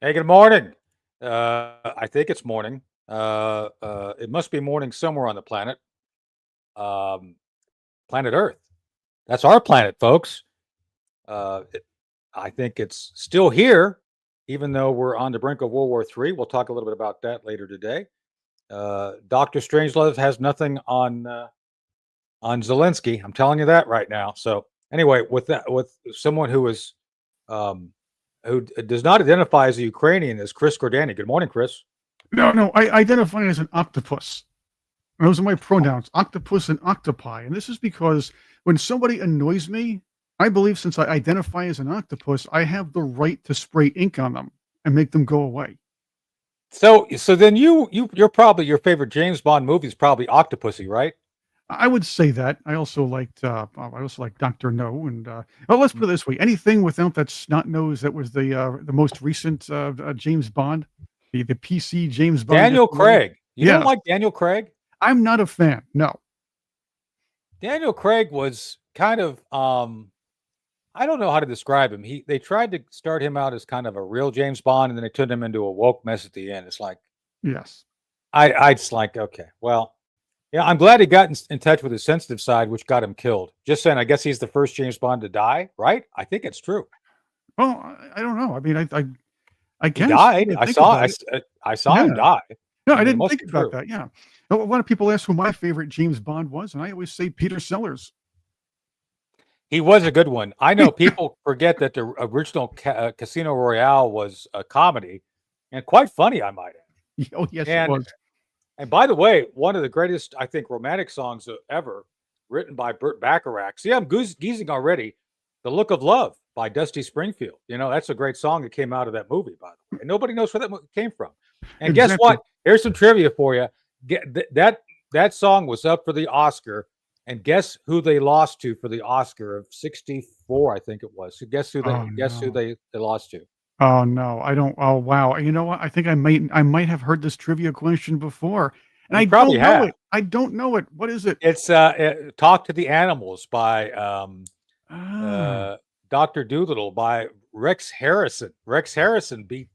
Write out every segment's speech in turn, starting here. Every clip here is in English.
Hey, good morning. I think it's morning. It must be morning somewhere on the planet. Um, Planet Earth. That's our planet, folks. It, I think it's still here, even though we're on the brink of World War III. We'll talk a little bit about that later today. Doctor Strangelove has nothing on Zelensky. I'm telling you that right now. So anyway, with someone um, who does not identify as a Ukrainian is Chris Cordani. Good morning, Chris. No, I identify as an octopus. Those are my pronouns, octopus and octopi. And this is because when somebody annoys me, I believe since I identify as an octopus, I have the right to spray ink on them and make them go away. So then you're probably your favorite James Bond movie is probably Octopussy, right? I would say that. I also like Doctor No, and well, let's put it this way: anything without that snot nose that was the most recent James Bond, the PC James Bond. Daniel Craig. You don't Yeah, like Daniel Craig? I'm not a fan. No. Daniel Craig was kind of I don't know how to describe him. They tried to start him out as kind of a real James Bond, and then they turned him into a woke mess at the end. It's like Yes. I just like, okay, well, yeah, I'm glad he got in touch with his sensitive side, which got him killed. Just saying, I guess he's the first James Bond to die, right? I think it's true. Well, I don't know. I mean, I He guess I died. didn't think about it. I saw him Yeah. die. No, I I mean, it didn't must think be about true. that. Yeah. A lot of people ask who my favorite James Bond was, and I always say Peter Sellers. He was a good one. I know people forget that the original Casino Royale was a comedy, and quite funny, I might add. Oh, yes, it And was. and by the way, one of the greatest, I think, romantic songs ever, written by Burt Bacharach. See, I'm geezing already. "The Look of Love" by Dusty Springfield. You know, that's a great song that came out of that movie, by the way. And nobody knows where that came from. And guess Exactly. what? Here's some trivia for you. That song was up for the Oscar, and guess who they lost to for the Oscar of '64? I think it was. So Oh guess who no. they lost to? Oh no. I don't. Oh wow. You know what? I think I might have heard this trivia question before, and You I probably don't know have. it. I don't know it. What is it? It's "Talk to the Animals" by Ah. uh, Doctor Doolittle by Rex Harrison. Rex Harrison beat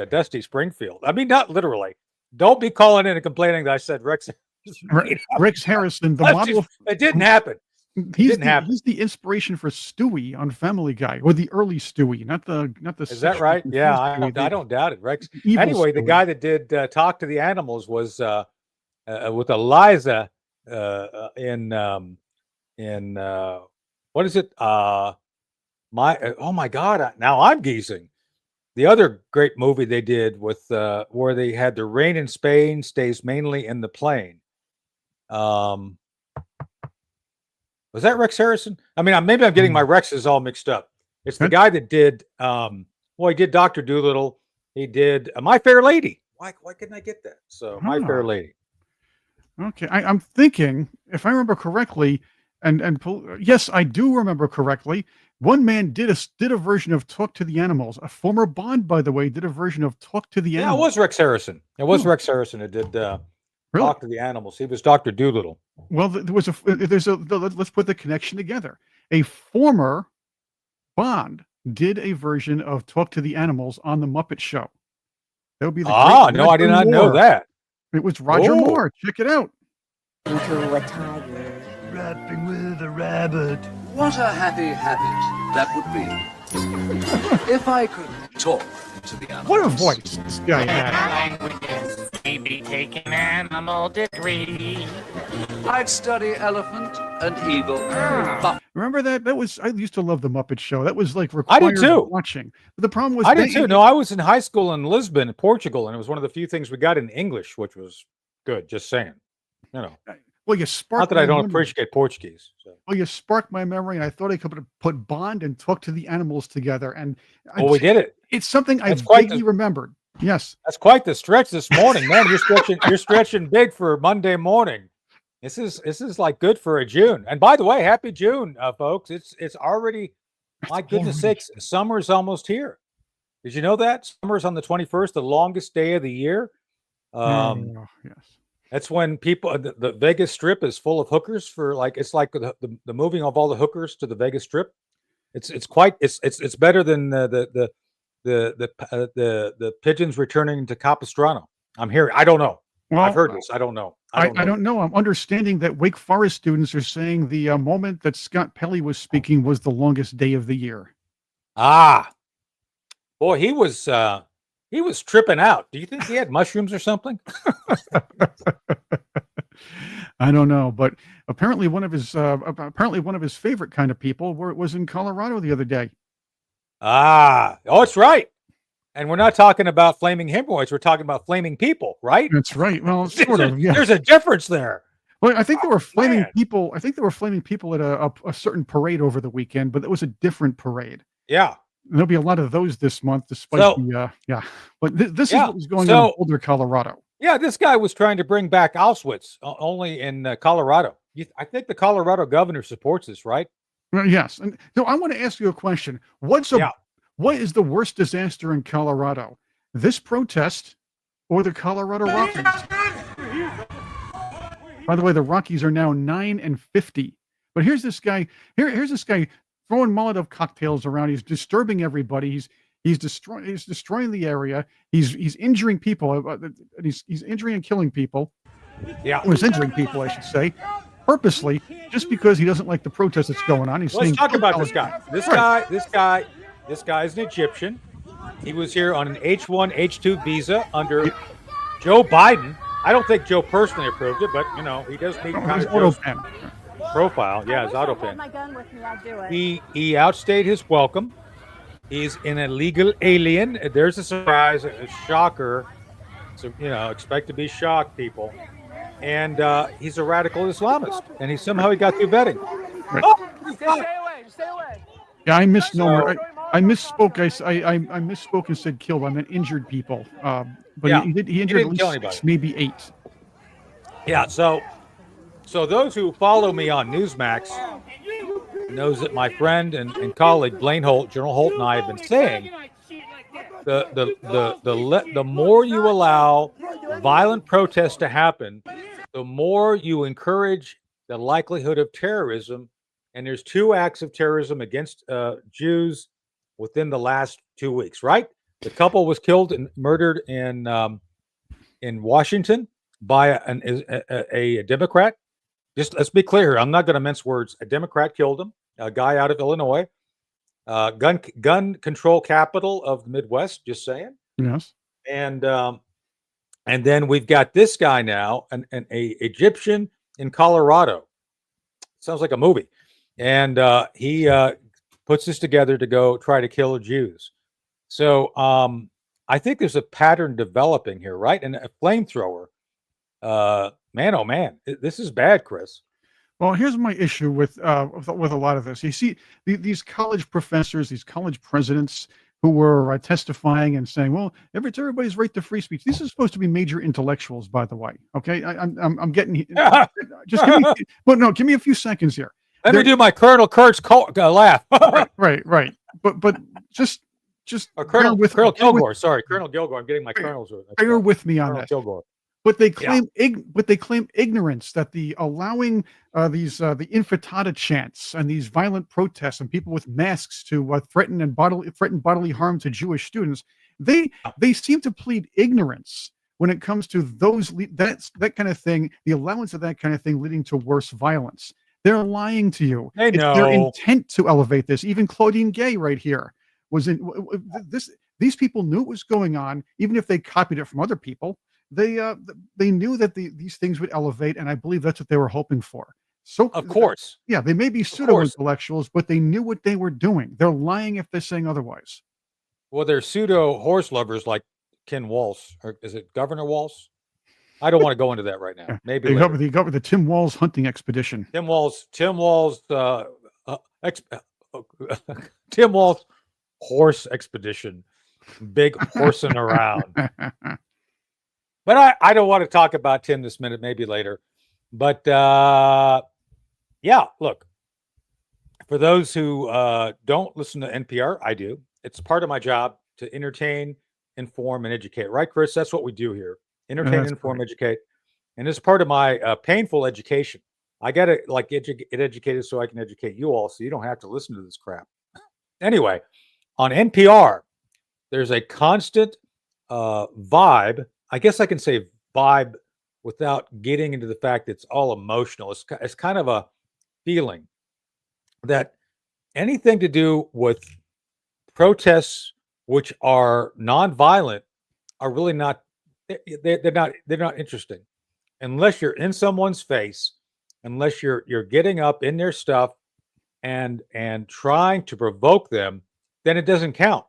Dusty Springfield. I mean, not literally. Don't be calling in and complaining that I said Rex Harrison beat up Rex Harrison, the Dusty. model. It didn't happen. It He's didn't happen. the inspiration for Stewie on Family Guy, or the early Stewie, not the Is that sexually right? Yeah, confused Stewie, I the don't doubt it. Rex. evil Anyway, the Stewie. guy that did Talk to the Animals was with Eliza in what is it? Oh my God! Now I'm geezing. The other great movie they did with where they had the rain in Spain stays mainly in the plane. Um, was that Rex Harrison? I mean, maybe I'm getting my Um, Rexes all mixed up. It's the that guy that did. Well, he did Doctor Doolittle. He did My Fair Lady. Why couldn't I get that? So My Fair huh. Lady. Okay, I'm thinking, if I remember correctly, yes, I do remember correctly. One man did a version of "Talk to the Animals." A former Bond, by the way, did a version of "Talk to the Yeah, it Animals." was Rex Harrison. It was Oh, Rex Harrison that did really? Talk to the Animals. He was Doctor Doolittle. Well, there was let's put the connection together. A former Bond did a version of "Talk to the Animals" on the Muppet Show. That would be the great Ah, no, I did Roger not know Moore. that. It was Roger Oh, Moore. Check it out. Into a tiger. Rapping with a rabbit. What a happy habit that would be. If I could talk to the animals. What a voice this guy had. Languages, maybe take an animal degree. I'd study elephant and eagle. But Remember that? I used to love the Muppet Show. That was like I did required too. watching. But the problem was I did too. No, I was in high school in Lisbon, Portugal, and it was one of the few things we got in English, which was good. Just saying, you know, well, you not sparked that I my don't memory. appreciate Portuguese. So. Well, you sparked my memory, and I thought I could put Bond and Talk to the Animals together. And Well, we did it. it's something I That's quite vaguely the remembered. Yes. that's quite the stretch this morning, man. You're stretching big for Monday morning. This is like good for a June. And by the way, happy June, folks. It's already, my goodness Already. sakes, summer's almost here. Did you know that summer's on the 21st, the longest day of the year? Um, Oh, yes. That's when people the Vegas Strip is full of hookers for like it's like the moving of all the hookers to the Vegas Strip. It's better than the pigeons returning to Capistrano. I'm hearing. I don't know. Well, I've heard this. I don't know. I don't know. I'm understanding that Wake Forest students are saying the moment that Scott Pelley was speaking was the longest day of the year. Ah, boy, he was tripping out. Do you think he had mushrooms or something? I don't know, but apparently one of his favorite kind of people was in Colorado the other day. Ah, oh, it's right. And we're not talking about flaming hemorrhoids. We're talking about flaming people, right? That's right. Well, sort of. Yeah. There's a difference there. Well, I think there were flaming man. people. I think there were flaming people at a certain parade over the weekend, but it was a different parade. Yeah. There'll be a lot of those this month, despite the yeah. But this is what was going on in Boulder, Colorado. Yeah, this guy was trying to bring back Auschwitz, only in Colorado. I think the Colorado governor supports this, right? Well, yes. And no, I want to ask you a question. What is the worst disaster in Colorado? This protest or the Colorado Rockies? By the way, the Rockies are now 9-50. But here's this guy. Here's this guy throwing Molotov cocktails around. He's disturbing everybody. He's destroying the area. He's injuring people. He's injuring and killing people. Yeah, he's injuring people, I should say, purposely, just because he doesn't like the protest that's going on. Let's talk about this guy. This guy is an Egyptian. He was here on an H-1, H-2 visa under Joe Biden. I don't think Joe personally approved it, but he does meet kind of Joe's profile. Yeah, his auto pen. He outstayed his welcome. He's an illegal alien. There's a surprise, a shocker. So expect to be shocked, people. And he's a radical Islamist, and he got through vetting. Right. Oh, stay away! Stay away! Yeah, I misnomer. I misspoke. I misspoke and said killed. I meant injured people. But yeah, he injured at least 6, maybe 8. Yeah. So those who follow me on Newsmax knows that my friend and colleague Blaine Holt, General Holt, and I have been saying the more you allow violent protests to happen, the more you encourage the likelihood of terrorism. And there's 2 acts of terrorism against Jews within the last 2 weeks, right? The couple was killed and murdered in Washington by a Democrat. Just let's be clear here. I'm not going to mince words. A Democrat killed him. A guy out of Illinois, gun control capital of the Midwest. Just saying. Yes. And then we've got this guy now, an Egyptian in Colorado. Sounds like a movie. And he puts this together to go try to kill Jews. So I think there's a pattern developing here, right? And a flamethrower. Man, oh man, this is bad, Chris. Well, here's my issue with a lot of this. You see, these college professors, these college presidents who were testifying and saying, "Well, everybody's right to free speech." These are supposed to be major intellectuals, by the way. Okay, I'm getting just give me a few seconds here. Let me do my Colonel Kurtz laugh. right. But just Colonel Kilgore. Sorry, Colonel Kilgore. I'm getting my colonels. Bear with me on that. Kilgore. But they claim ignorance, that the allowing these the intifada chants and these violent protests and people with masks to threaten bodily harm to Jewish students, they seem to plead ignorance when it comes to that kind of thing, the allowance of that kind of thing leading to worse violence. They're lying to you. They know. It's their intent to elevate this. Even Claudine Gay right here was in this. These people knew what was going on, even if they copied it from other people. They knew that these things would elevate, and I believe that's what they were hoping for. So of course, yeah, they may be pseudo intellectuals, but they knew what they were doing. They're lying if they're saying otherwise. Well, they're pseudo horse lovers like Ken Walsh, or is it Governor Walsh? I don't want to go into that right now. Yeah, Maybe they got with the Tim Walz hunting expedition. Tim Walz horse expedition, big horsing around. But I don't want to talk about Tim this minute, maybe later. But yeah, look, for those who don't listen to NPR, I do. It's part of my job to entertain, inform, and educate. Right, Chris? That's what we do here. Entertain, inform, educate. And it's part of my painful education. I got to get educated so I can educate you all, so you don't have to listen to this crap. Anyway, on NPR, there's a constant vibe. I guess I can say vibe without getting into the fact it's all emotional. It's kind of a feeling that anything to do with protests which are nonviolent are really not they're not interesting unless you're in someone's face, unless you're getting up in their stuff and trying to provoke them, then it doesn't count.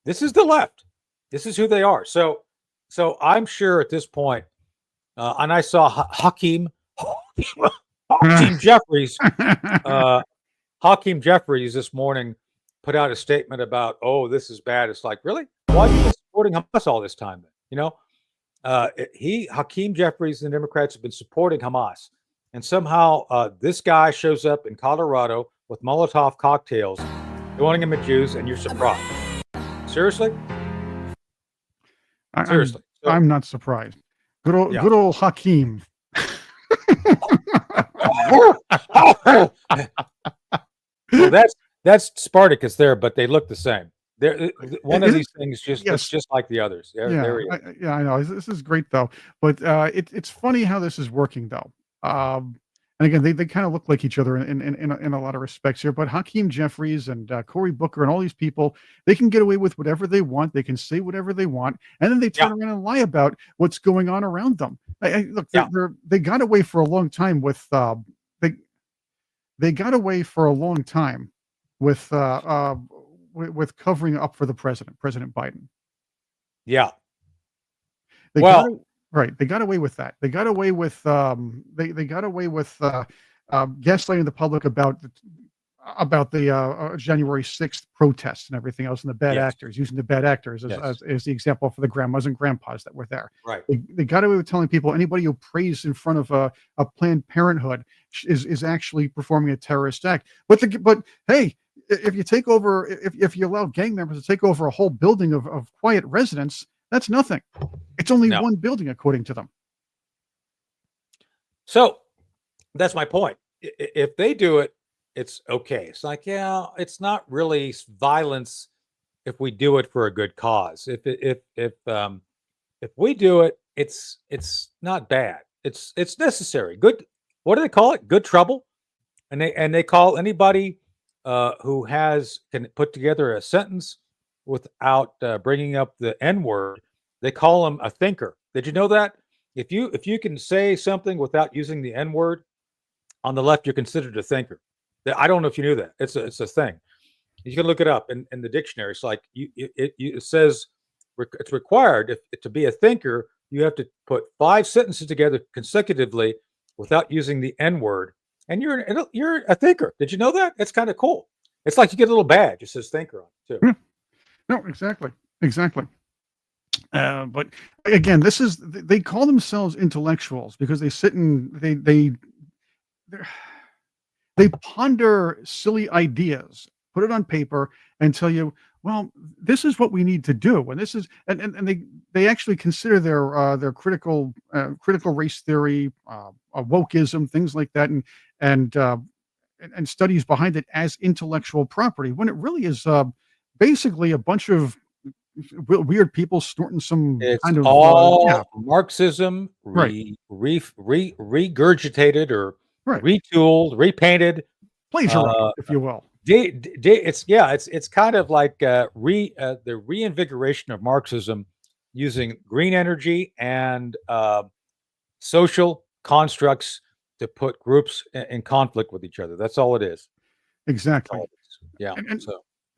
This is the left. This is who they are. So I'm sure at this point, and I saw Hakeem Jeffries, Hakeem Jeffries this morning put out a statement about, oh, this is bad. It's like, really? Why have you been supporting Hamas all this time? Then? You know, Hakeem Jeffries and the Democrats have been supporting Hamas, and somehow this guy shows up in Colorado with Molotov cocktails, calling him a Jews, and you're surprised. Seriously? Seriously. I'm not surprised. Good old Hakeem. Well, that's Spartacus there, but they look the same. They're, one of these things looks just like the others. I know. This is great though, but it's funny how this is working though. And again, they kind of look like each other in a lot of respects here. But Hakeem Jeffries and Cory Booker and all these people, they can get away with whatever they want. They can say whatever they want, and then they turn around and lie about what's going on around them. Look, they got away for a long time with they got away for a long time with covering up for the President Biden. Yeah. They got away with that. They got away with they got away with gaslighting the public about the January 6th protests and everything else, and the bad actors, using the bad actors as the example for the grandmas and grandpas that were there. Right. They got away with telling people anybody who prays in front of a Planned Parenthood is actually performing a terrorist act. But hey, if you take over, if you allow gang members to take over a whole building of quiet residents, that's nothing. It's only one building, according to them. So that's my point. If they do it, it's okay. It's like, it's not really violence if we do it for a good cause. If we do it, it's not bad. It's necessary. Good. What do they call it? Good trouble. And they call anybody who can put together a sentence without bringing up the N word. They call them a thinker. Did you know that? If you can say something without using the N word, on the left, you're considered a thinker. I don't know if you knew that. It's a thing. You can look it up in the dictionary. It's like it says it's required to be a thinker. You have to put 5 sentences together consecutively without using the N word, and you're a thinker. Did you know that? It's kind of cool. It's like you get a little badge. It says thinker on it too. No, exactly. But again, they call themselves intellectuals because they sit and they ponder silly ideas, put it on paper, and tell you, well, this is what we need to do, and this is, and they actually consider their critical race theory, wokeism, things like that, and studies behind it as intellectual property, when it really is basically a bunch of weird people snorting some kind of Marxism, regurgitated or right. retooled, repainted, plagiarized, if you will. It's kind of like the reinvigoration of Marxism using green energy and social constructs to put groups in conflict with each other. That's all it is. Exactly. Yeah.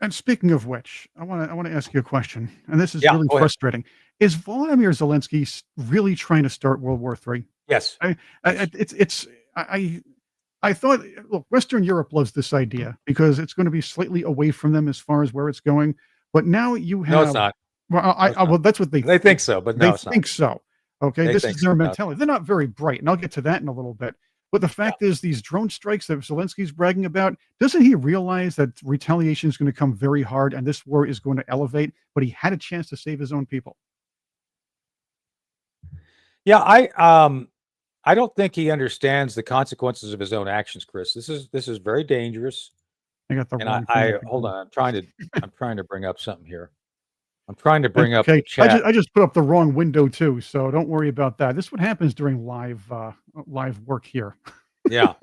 And speaking of which, I want to ask you a question, and this is really frustrating. Is Volodymyr Zelensky really trying to start World War III? Yes. I thought, look, Western Europe loves this idea because it's going to be slightly away from them as far as where it's going. But now you have. No, it's not. Well, well, that's what they think so, but no, it's not. They think so. Okay, this is their mentality. They're not very bright, and I'll get to that in a little bit. But the fact is, these drone strikes that Zelensky's bragging about, doesn't he realize that retaliation is going to come very hard and this war is going to elevate? But he had a chance to save his own people. Yeah, I don't think he understands the consequences of his own actions, Chris. This is very dangerous. I got the wrong thing. Hold on. I'm trying to bring up something here. I'm trying to bring up Okay, the chat. I just put up the wrong window too, so don't worry about that. This is what happens during live work here. Yeah.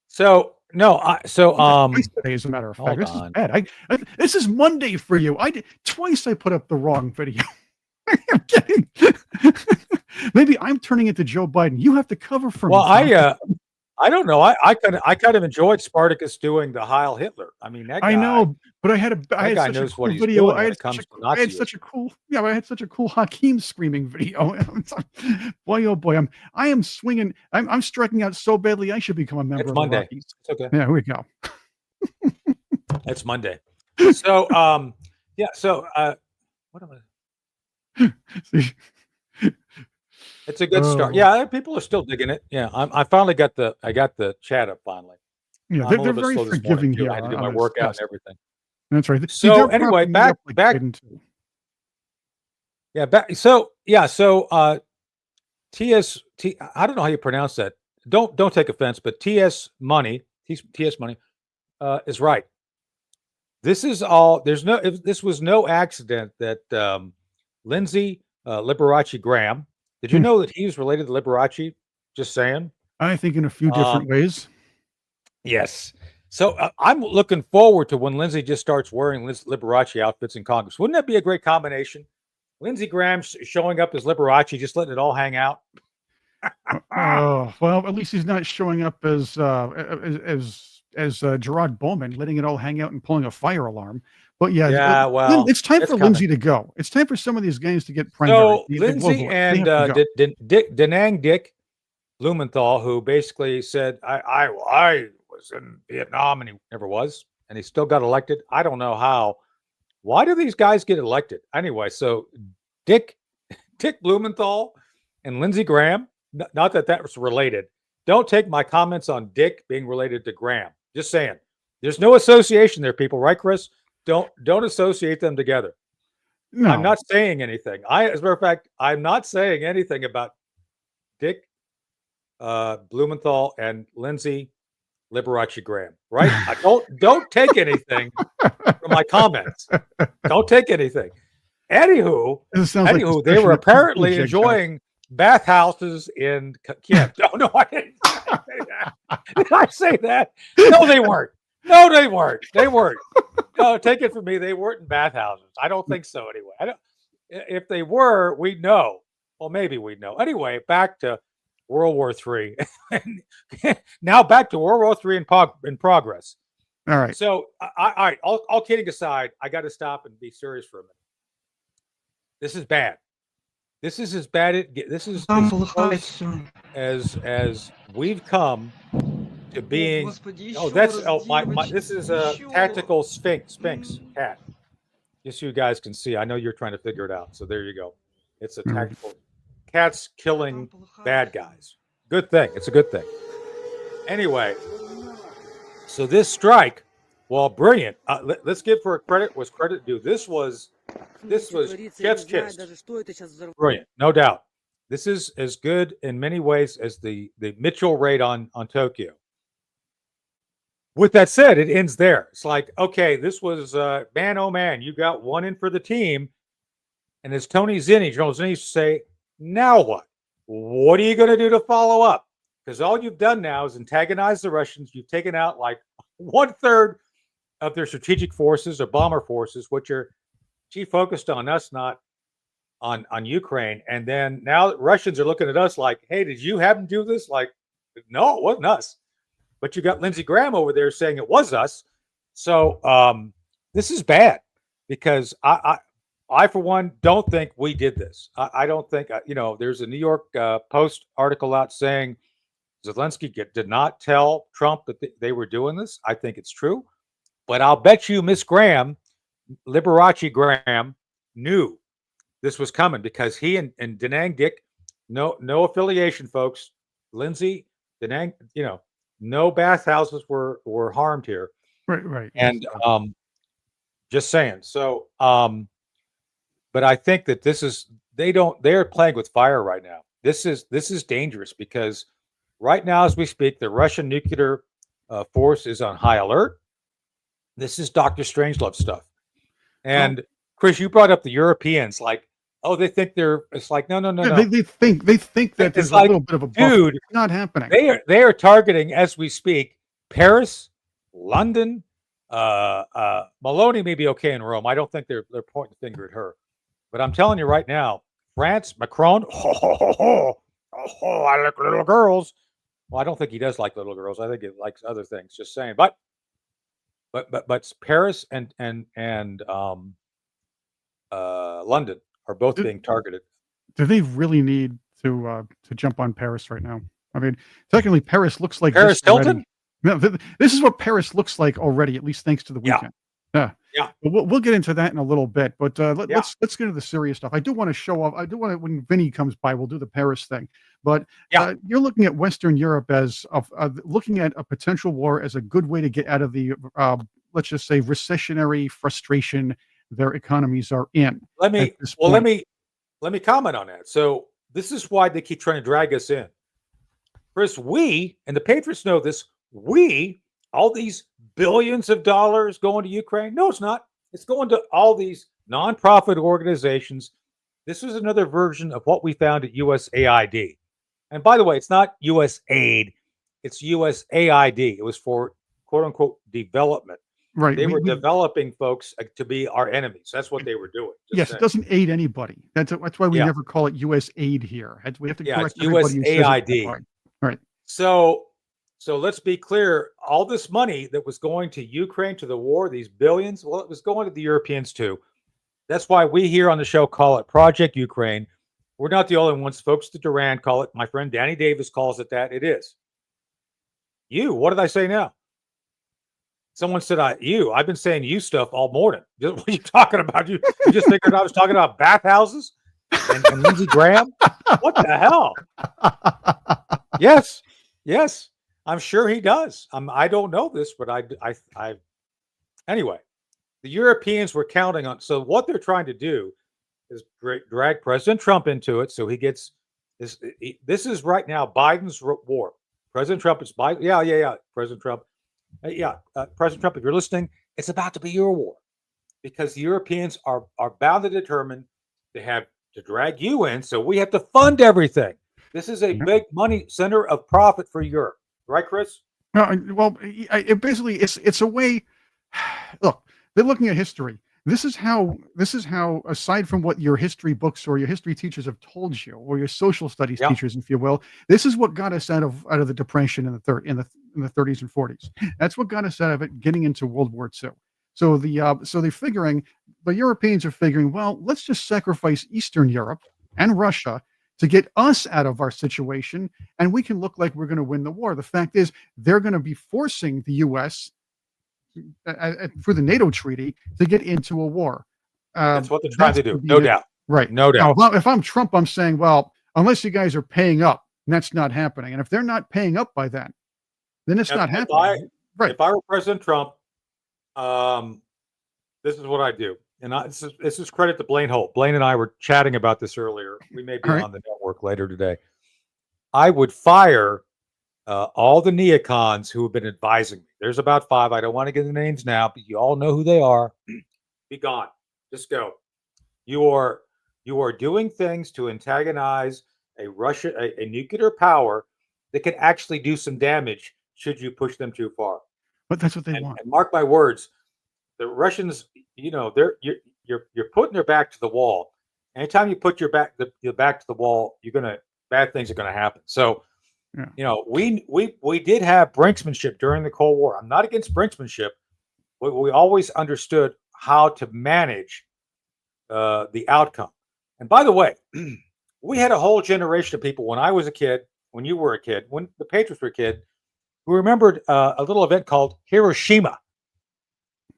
So no, Twice today, as a matter of fact. hold This on. is bad. This is Monday for you. I did twice. I put up the wrong video. I'm kidding. Maybe I'm turning into Joe Biden. You have to cover for Well, me. Tom. I don't know. I kind of enjoyed Spartacus doing the Heil Hitler. I mean, that I guy, know, but I had that guy such a knows what cool he's video. doing I when had it comes to I had Nazism. such a cool, yeah, I had such a cool Hakeem screaming video. Boy, oh boy, I am swinging. I'm striking out so badly. I should become a member It's of the Monday. Rockies. It's okay. Yeah, here we go. It's Monday. So yeah. So what am I? See? It's a good start. Oh. Yeah, people are still digging it. Yeah, I finally got the chat up finally. Yeah, I'm a they're little bit very slow this forgiving morning too. here I had to do on my this. workout Yes, and everything. that's right. See, So they're anyway, propping me up like back. Biden too. Yeah, back. So yeah, so TST. I don't know how you pronounce that. Don't take offense, but TS Money is right. This is all. This was no accident that Lindsey Liberace Graham. Did you Hmm. know that he was related to Liberace? Just saying. I think in a few different ways. Yes. So I'm looking forward to when Lindsey just starts wearing Liberace outfits in Congress. Wouldn't that be a great combination? Lindsey Graham showing up as Liberace, just letting it all hang out. Oh, well, at least he's not showing up as Gerard Bowman, letting it all hang out and pulling a fire alarm. But yeah, Yeah, well, it's time it's for coming. Lindsay to go. It's time for some of these guys to get primary. So The Lindsey globalists. They and have to go. Denang Dick Blumenthal, who basically said, I was in Vietnam, and he never was, and he still got elected. I don't know how. Why do these guys get elected? Anyway, so Dick Blumenthal and Lindsey Graham, not that was related. Don't take my comments on Dick being related to Graham. Just saying. There's no association there, people, right, Chris? Don't associate them together. No, I'm not saying anything. As a matter of fact, I'm not saying anything about Dick Blumenthal and Lindsey Liberace Graham, right? Don't take anything from my comments. Don't take anything. Anywho, they were apparently enjoying bathhouses in Kiev. No, I didn't say that. Did I say that? No, they weren't. They weren't. No, take it from me. They weren't in bathhouses. I don't think so. Anyway, if they were, we'd know. Well, maybe we'd know. Anyway, back to World War III. Now back to World War III in progress. All right. So, all right. All kidding aside, I got to stop and be serious for a minute. This is bad. This is as bad. This is as we've come to being. Oh, this is a tactical Sphinx cat. Just so you guys can see. I know you're trying to figure it out. So there you go. It's a tactical cats killing bad guys. Good thing. It's a good thing. Anyway, so this strike, well, brilliant. Let's give her credit was credit due. This was chef's kiss. Brilliant, no doubt. This is as good in many ways as the Mitchell raid on Tokyo. With that said, it ends there. It's like, okay, this was man, oh man, you got one in for the team. And as General Zinni used to say, now what? What are you going to do to follow up? Because all you've done now is antagonize the Russians. You've taken out like 1/3 of their strategic forces or bomber forces, which are focused on us, not on Ukraine. And then now Russians are looking at us like, hey, did you have them do this? Like, no, it wasn't us. But you got Lindsey Graham over there saying it was us. So this is bad because I, for one, don't think we did this. I don't think, there's a New York Post article out saying Zelensky did not tell Trump that they were doing this. I think it's true. But I'll bet you Miss Graham, Liberace Graham, knew this was coming because he and Denang Dick, no affiliation, folks. Lindsey, Denang, no bathhouses were harmed here. Right. And just saying. So, but I think that they're playing with fire right now. This is dangerous because right now, as we speak, the Russian nuclear force is on high alert. This is Dr. Strangelove stuff. And Chris, you brought up the Europeans. Like, oh, they think they're. It's like, no. They think that It's there's a like, little bit of a buffer. dude, It's not happening. they are targeting as we speak Paris, London. Maloney may be okay in Rome. I don't think they're pointing the finger at her. But I'm telling you right now, France, Macron. I like little girls. Well, I don't think he does like little girls. I think he likes other things. Just saying. But Paris and London are both being targeted. Do they really need to jump on Paris right now? I mean, technically, Paris looks like Paris this already. Hilton? No, this is what Paris looks like already, at least thanks to the weekend. Yeah. But we'll get into that in a little bit. But let's get into the serious stuff. I do want to show off. I do want to, when Vinny comes by, we'll do the Paris thing. But you're looking at Western Europe as looking at a potential war as a good way to get out of the let's just say recessionary frustration their economies are in. Let me comment on that. So this is why they keep trying to drag us in. Chris, we and the Patriots know this. All these billions of dollars going to Ukraine. No, it's not. It's going to all these nonprofit organizations. This is another version of what we found at USAID. And by the way, it's not USAID. It's USAID. It was for quote unquote development. Right. They were developing folks to be our enemies. That's what they were doing. Yes, it doesn't aid anybody. That's why we never call it US aid here. We have to correct it's USAID. Right. So let's be clear. All this money that was going to Ukraine, to the war, these billions, well, it was going to the Europeans too. That's why we here on the show call it Project Ukraine. We're not the only ones. Folks to Duran call it. My friend Danny Davis calls it that. It is. What did I say now? Someone said, I've been saying you stuff all morning. What are you talking about? You just figured I was talking about bathhouses and Lindsey Graham? What the hell? Yes. I'm sure he does. I don't know this, but I anyway, the Europeans were counting on. So what they're trying to do is drag President Trump into it. So he gets this. This is right now Biden's war. President Trump is Biden. Yeah. President Trump. President Trump, if you're listening, it's about to be your war because the Europeans are bound and determined to have to drag you in. So we have to fund everything. This is a big money center of profit for Europe. Right, Chris? No, well, it's a way. Look, they're looking at history. This is how, aside from what your history books or your history teachers have told you, or your social studies teachers, if you will, this is what got us out of the Depression in the 30s and 40s. That's what got us out of it, getting into World War II. So they're figuring, the Europeans are figuring, well, let's just sacrifice Eastern Europe and Russia to get us out of our situation, and we can look like we're going to win the war. The fact is, they're going to be forcing the U.S. Through the NATO treaty to get into a war. That's what they're trying to do, no doubt. Right, no doubt. Now, if I'm Trump, I'm saying, well, unless you guys are paying up, that's not happening. And if they're not paying up by then it's not happening. If I were President Trump, this is what I do. And this is credit to Blaine Holt. Blaine and I were chatting about this earlier. We may be on the network later today. I would fire all the neocons who have been advising me. There's about 5. I don't want to get the names now, but you all know who they are. Be gone. Just go. You are doing things to antagonize a nuclear power that can actually do some damage should you push them too far. But that's what they want. And mark my words, the Russians, you're putting their back to the wall. Anytime you put your back to the wall, bad things are gonna happen. So, we did have brinksmanship during the Cold War. I'm not against brinksmanship. We always understood how to manage the outcome. And by the way, we had a whole generation of people when I was a kid, when you were a kid, when the Patriots were a kid, who remembered a little event called Hiroshima.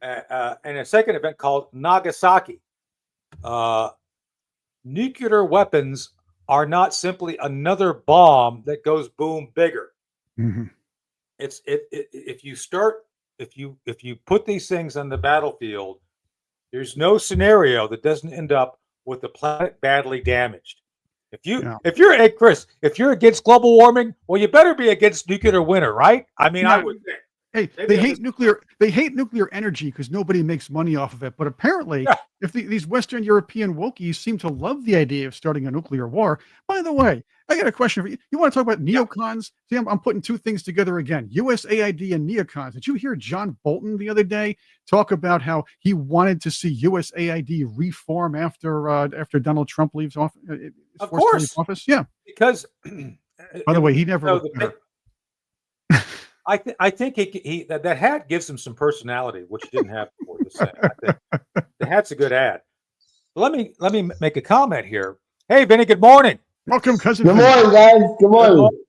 And a second event called Nagasaki. Nuclear weapons are not simply another bomb that goes boom bigger. Mm-hmm. If you put these things on the battlefield, there's no scenario that doesn't end up with the planet badly damaged. If you're against global warming, well, you better be against nuclear winter, right? I mean, I would think. Hey, Maybe they I'm hate just- nuclear. They hate nuclear energy because nobody makes money off of it. But apparently, Yeah. if these Western European wokies seem to love the idea of starting a nuclear war. By the way, I got a question for you. You want to talk about neocons? See, I'm putting two things together again: USAID and neocons. Did you hear John Bolton the other day talk about how he wanted to see USAID reform after Donald Trump leaves off? Is Of forced to leave course. office. Yeah. because By the way, he never so looked the better. thing- I think he that hat gives him some personality, which he didn't have before. Just saying. I think the hat's a good ad. Let me make a comment here. Hey, Vinny. Good morning. Welcome, cousin. Good Vinny. morning, guys. Good Good morning. morning.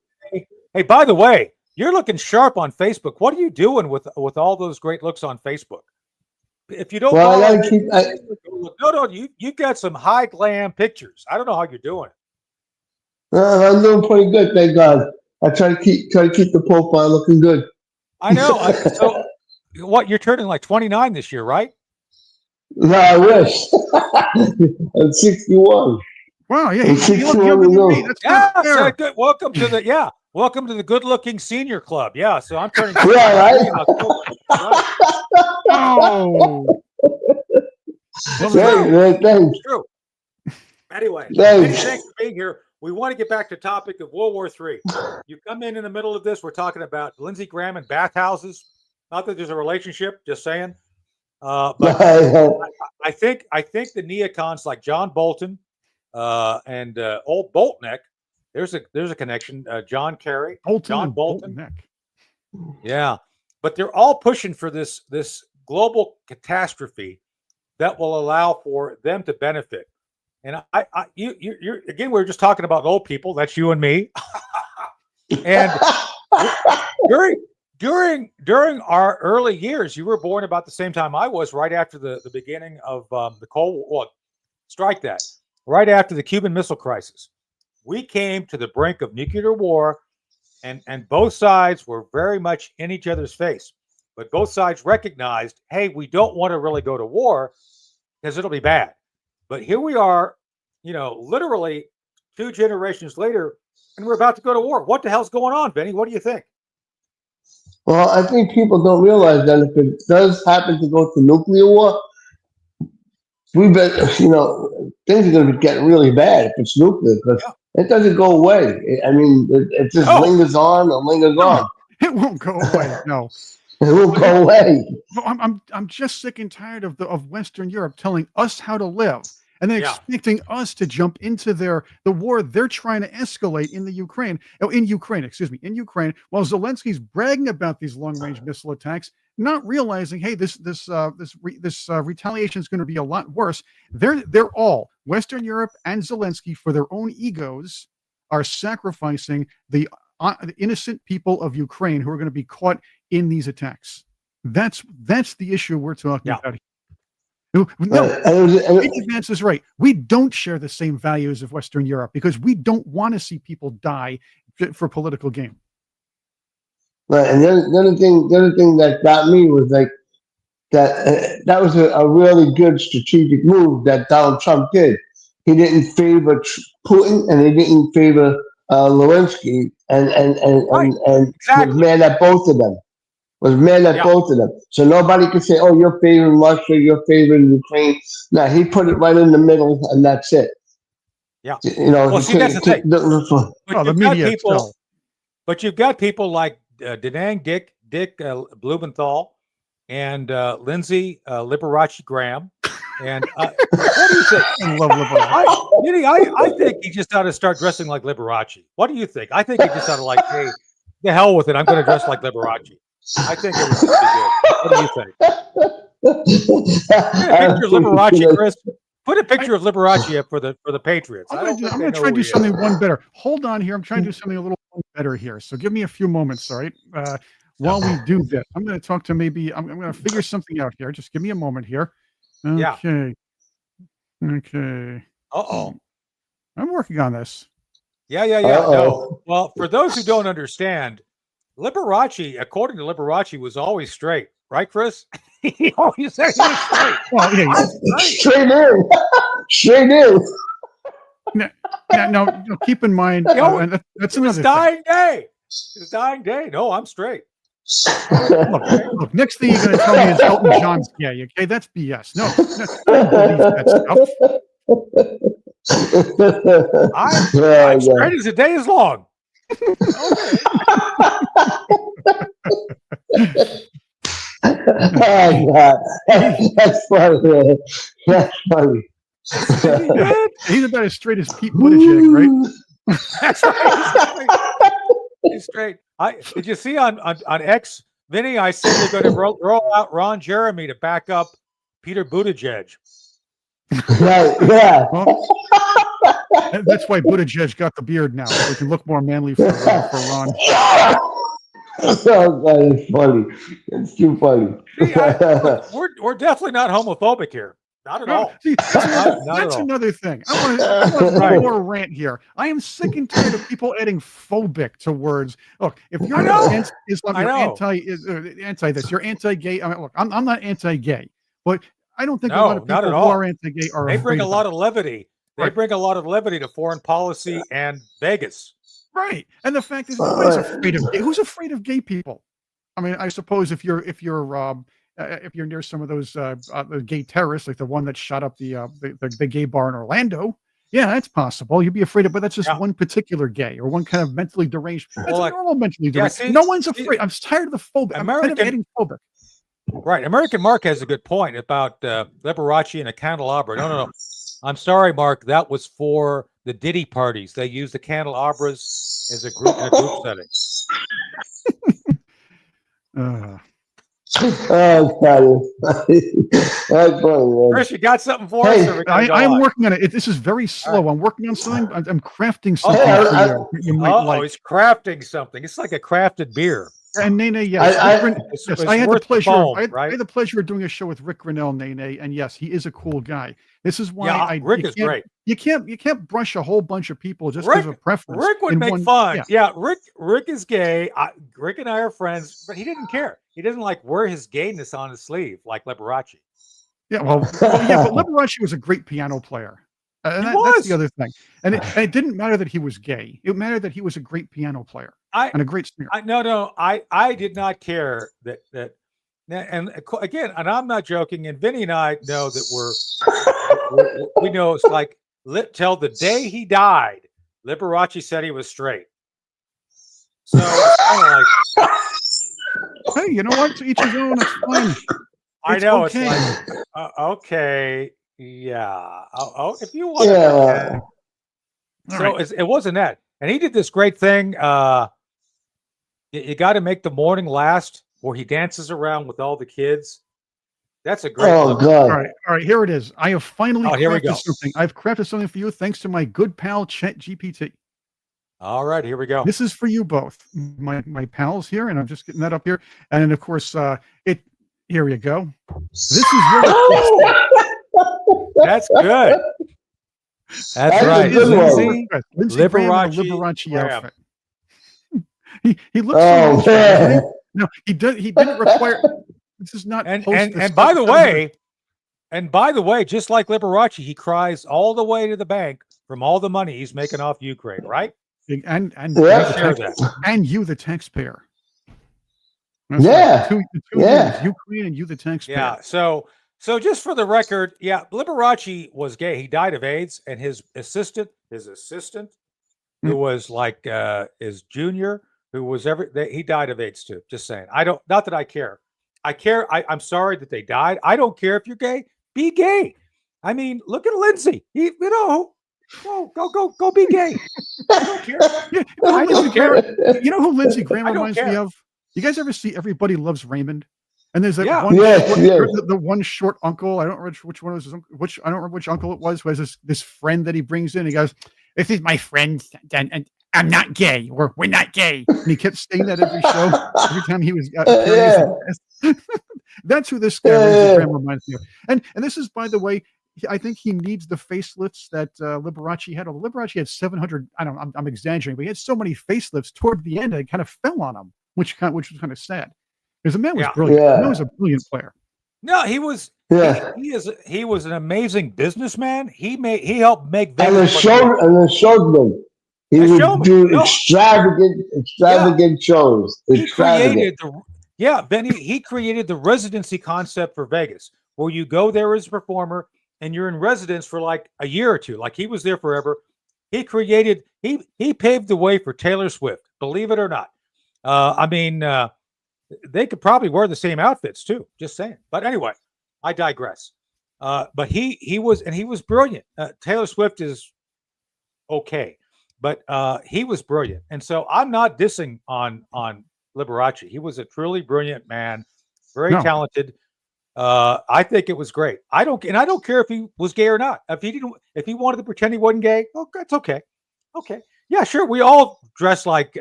Hey, by the way, you're looking sharp on Facebook. What are you doing with all those great looks on Facebook? If you don't Well, I follow gotta keep. no, you got some high glam pictures. I don't know how you're doing. I'm doing pretty good, thank God. I try to keep the profile looking good. I know. So, what you're turning like 29 this year, right? No, I wish. I'm 61. Wow, yeah, I'm you look 61 younger than me. years That's Yeah. not So fair. good. Welcome to the good-looking senior club. Yeah. So I'm turning Yeah, right? 63 in October. Right. Oh, It's Great, true. great, thanks. It's true. Anyway, Thanks. thanks for being here. We want to get back to the topic of World War III. You come in the middle of this. We're talking about Lindsey Graham and bathhouses. Not that there's a relationship. Just saying. But I think the neocons like John Bolton and old Boltneck. There's a connection. John Kerry, Bolton John and Bolton. Neck. Yeah, but they're all pushing for this global catastrophe that will allow for them to benefit. And you're again, we were just talking about old people. That's you and me. And during our early years, you were born about the same time I was, right after the beginning of the Cold War. Well, strike that. Right after the Cuban Missile Crisis, we came to the brink of nuclear war, and both sides were very much in each other's face. But both sides recognized, hey, we don't want to really go to war because it'll be bad. But here we are, literally 2 generations later, and we're about to go to war. What the hell's going on, Vinny? What do you think? Well, I think people don't realize that if it does happen to go to nuclear war, we bet, things are going to be getting really bad if it's nuclear because it doesn't go away. I mean, it just lingers on and lingers on. It won't go away. No, It won't go away. I'm just sick and tired of Western Europe telling us how to live and then expecting us to jump into the war they're trying to escalate in Ukraine, while Zelensky's bragging about these long-range missile attacks, not realizing, hey, this retaliation is going to be a lot worse. They're all, Western Europe and Zelensky, for their own egos, are sacrificing the innocent people of Ukraine who are going to be caught in these attacks. That's the issue we're talking about. No, Vance is right. We don't share the same values of Western Europe because we don't want to see people die for political gain. Right, and the other thing that got me was like that was a really good strategic move that Donald Trump did. He didn't favor Putin and he didn't favor Zelensky, and Exactly. was mad at both of them. Both of them. So nobody could say, "Oh, you're favoring Russia, you're favoring Ukraine." No, he put it right in the middle, and that's it. Yeah. Well, see, that's the thing. The media itself. But you've got people like Denang Dick Blumenthal and Lindsey Liberace Graham. And what do you think? I love Liberace. I think he just ought to start dressing like Liberace. What do you think? I think he just ought to hey, the hell with it. I'm going to dress like Liberace. I think it would just be good. What do you think? Put a picture of Liberace, Chris. Put a picture of Liberace up for the Patriots. I'm going to try to do something one better. Hold on here. I'm trying to do something a little better here. So give me a few moments, all right? While we do this, I'm going to talk to I'm going to figure something out here. Just give me a moment here. Okay. Okay. Uh-oh. I'm working on this. Yeah. No. Well, for those who don't understand, Liberace, according to Liberace, was always straight. Right, Chris? He always said he was straight. Well, yeah. Straight in. Straight in. Now, keep in mind, that's another dying day. His dying day. No, I'm straight. Look, next thing you're going to tell me is Elton John's gay. Okay, that's BS. No, I don't believe that stuff. I'm straight as the day is long. Oh God, that's funny. Man. That's funny. He's about as straight as Pete Buttigieg, right? That's right. He's straight. Did you see on X, Vinny? I said they're going to roll out Ron Jeremy to back up Peter Buttigieg. Right? Yeah. Well, that's why Buttigieg got the beard now, so he can look more manly for Ron. Oh God, it's funny. It's too funny. See, we're definitely not homophobic here. Not at all. See, that's another thing. I want to more rant here. I am sick and tired of people adding phobic to words. Look, if you're anti-Islam, you're anti this, you're anti-gay. I mean, look, I'm not anti-gay, but I don't think a lot of people who are anti-gay are. They bring a lot of levity. They bring a lot of levity to foreign policy and Vegas. Right, and the fact is, nobody's afraid of gay. Who's afraid of gay people? I mean, I suppose if you're near some of those gay terrorists, like the one that shot up the gay bar in Orlando, yeah, that's possible. You'd be afraid of, but that's just one particular gay or one kind of mentally deranged. That's a normal mentally deranged. No one's afraid. I'm tired of the phobic. I'm tired of adding phobic. Right, American Mark has a good point about Liberace and a candelabra. No. I'm sorry, Mark. That was for the Diddy parties. They used the candelabras as a group setting. That's funny, Chris, you got something for us? I'm working on it. This is very slow. I'm working on something. I'm crafting something for you might like. He's crafting something. It's like a crafted beer. And Nene, yes, I had the pleasure. I had the pleasure of doing a show with Rick Grinnell, Nene, and yes, he is a cool guy. This is why Rick is great. You can't brush a whole bunch of people just because of preference. Rick would make fun. Yeah, Rick is gay. Rick and I are friends, but he didn't care. He doesn't like wear his gayness on his sleeve like Liberace. Yeah, but Liberace was a great piano player. And that's the other thing. And it didn't matter that he was gay. It mattered that he was a great piano player and a great singer. I did not care that. And again, and I'm not joking. And Vinny and I know that we know it's like till the day he died, Liberace said he was straight. So it's kind of like, hey, you know what? To each his own. It's fine. I know okay. It's like okay. Yeah. If you want to. So it wasn't that. And he did this great thing. You got to make the morning last where he dances around with all the kids. That's a great. Oh, God. All right. Here it is. I have finally crafted something. I've crafted something for you thanks to my good pal, ChatGPT. All right. Here we go. This is for you both. My pals here, and I'm just getting that up here. And of course, here you go. This is your That's good. That's right. Lindsey Liberace outfit. He looks no, he didn't require. This is not. And by the way, just like Liberace, he cries all the way to the bank from all the money he's making off Ukraine, right? And you, the taxpayer. That's Ukraine and you, the taxpayer. Yeah. So just for the record, Liberace was gay. He died of AIDS, and his assistant, who was like his junior, who was he died of AIDS too. Just saying. Not that I care. I care. I'm sorry that they died. I don't care if you're gay. Be gay. I mean, look at Lindsay. Go be gay. I don't care. I don't care. You know who Lindsey Graham reminds me of? You guys ever see Everybody Loves Raymond? And there's the one short uncle. I don't remember which one was I don't remember which uncle it was. Who has this friend that he brings in. He goes, "This is my friend, and I'm not gay, or we're not gay." And he kept saying that every show, every time he was. That's who this guy reminds me of. And this is, by the way, I think he needs the facelifts that Liberace had. Liberace had 700. I'm exaggerating, but he had so many facelifts toward the end that it kind of fell on him, which was kind of sad. Because the man was brilliant. The man was a brilliant player. No, he was. Yeah. He was an amazing businessman. He helped make Vegas. And a showman. He would do extravagant shows. He created Yeah, Vinny, he created the residency concept for Vegas, where you go there as a performer and you're in residence for like a year or two. Like he was there forever. He paved the way for Taylor Swift, believe it or not. I mean, they could probably wear the same outfits too. Just saying. But anyway, I digress. But he was brilliant. Taylor Swift is okay, but he was brilliant, and so I'm not dissing on Liberace. He was a truly brilliant man, very No. talented. I think it was great. I don't care if he was gay or not. If he wanted to pretend he wasn't gay, oh, that's okay. Okay, yeah, sure. We all dress like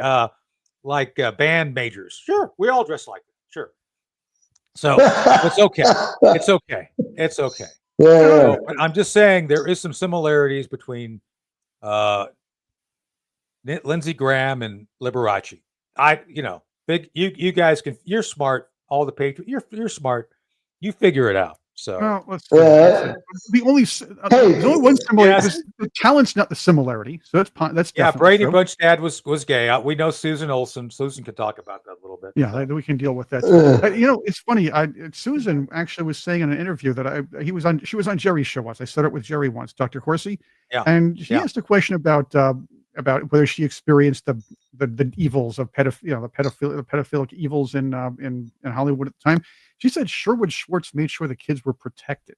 band majors. Sure, we all dress like that. Sure. So it's okay. It's okay. It's okay. Yeah. So, but I'm just saying there is some similarities between Lindsey Graham and Liberace. You guys you're smart. All the Patriots, you're smart. You figure it out. So Well, let's Yeah. the only there's only one similarity. Yes. The talent's not the similarity, so that's yeah, definitely Brady true. Bunch dad was gay. We know Susan Olsen. Susan could talk about that a little bit. Yeah, we can deal with that. It's funny. Susan actually was saying in an interview that she was on Jerry's show once. I said it with Jerry once, Dr. Horsey. Yeah. And she Yeah. asked a question about whether she experienced the evils of the pedophilic evils in Hollywood at the time. She said Sherwood Schwartz made sure the kids were protected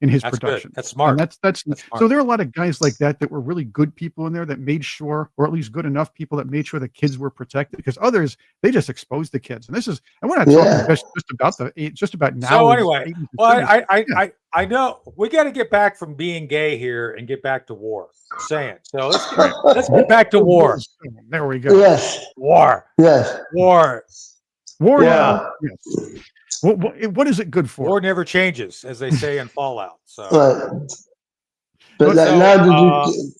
in his That's production. good. That's smart. And that's That's smart. so there are a lot of guys like that were really good people in there that made sure, or at least good enough people that made sure the kids were protected, because others, they just exposed the kids. And we're not Yeah. talking just about now. So anyway, 80s and well, 70s. I know we got to get back from being gay here and get back to war. Just saying. So let's get back to war. There we go. Yes. War. Yes. War. War. Yeah. Yes. What is it good for? War never changes, as they say in Fallout. So But So, now did you?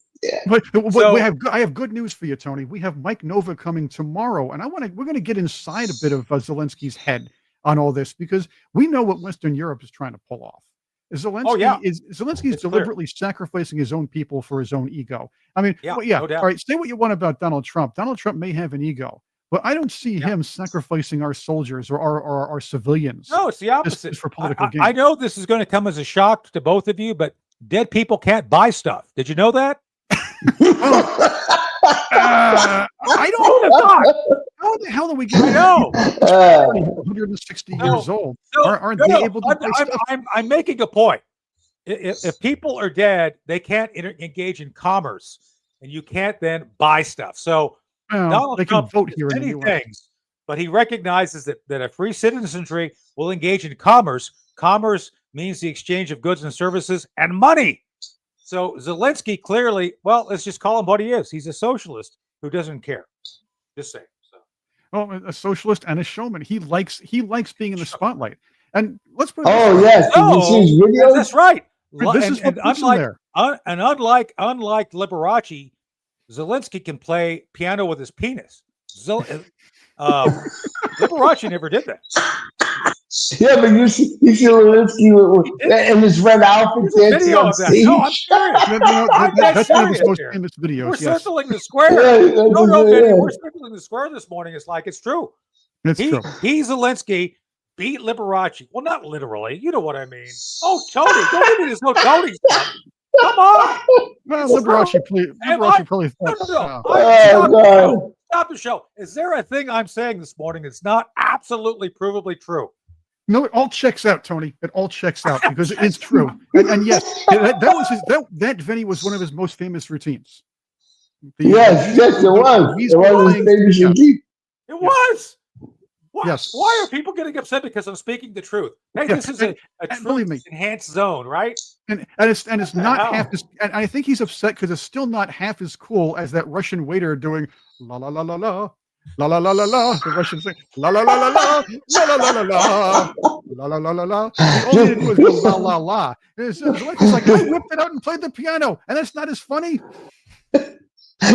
But So- I have good news for you, Tony. We have Mike Nova coming tomorrow, and we're going to get inside a bit of Zelensky's head on all this, because we know what Western Europe is trying to pull off. Zelensky is It's deliberately sacrificing his own people for his own ego. I mean, Yeah, yeah. no doubt. All right, say what you want about Donald Trump. Donald Trump may have an ego, but I don't see him sacrificing our soldiers or our civilians. No, it's the opposite. Just for political gain. I know this is going to come as a shock to both of you, but dead people can't buy stuff. Did you know that? I don't. How the hell do we get? I know. 160 years old. So, Aren't no, they no, able to buy stuff? I'm making a point. If people are dead, they can't engage in commerce, and you can't then buy stuff. So Well, Donald they can Trump vote does here in the many US. things, but he recognizes that a free citizenry will engage in commerce. Commerce means the exchange of goods and services and money. So Zelensky clearly, well, let's just call him what he is. He's a socialist who doesn't care. Just saying. So. Well, a socialist and a showman. He likes being in the spotlight. And let's put it Oh this way. yes, did you see his videos? That's right. This is what puts him there. Unlike Liberace, Zelensky can play piano with his penis. Liberace never did that. Yeah, but you see Zelensky in his red outfit dancing Video on of that. stage. No, I'm serious. That's one of his serious most here. famous We're videos. Yes, circling the square. Yeah, No, yeah. Vinny, we're circling the square this morning. It's like it's true. it's true. Zelensky beat Liberace. Well, not literally. You know what I mean. Oh, Tony, don't give me this no Tony stuff. Come on. Well, Liberace probably No, thought. Oh, God. Stop the show. Is there a thing I'm saying this morning that's not absolutely provably true? No, it all checks out, Tony. It all checks out because it's true. And yes, that Vinny was one of his most famous routines. Yes, it was. He's It was playing- his famous yeah. routine. It was. Why, Yes. why are people getting upset because I'm speaking the truth? Hey, Yeah, this is a and believe me. truth enhanced zone, right? And it's not hell? half as. And I think he's upset because it's still not half as cool as that Russian waiter doing la la la la la. La la la la la. The Russian thing. La la la la la. La la la la la. La la la la la. All he did was go la la la. It's like I whipped it out and played the piano, and that's not as funny.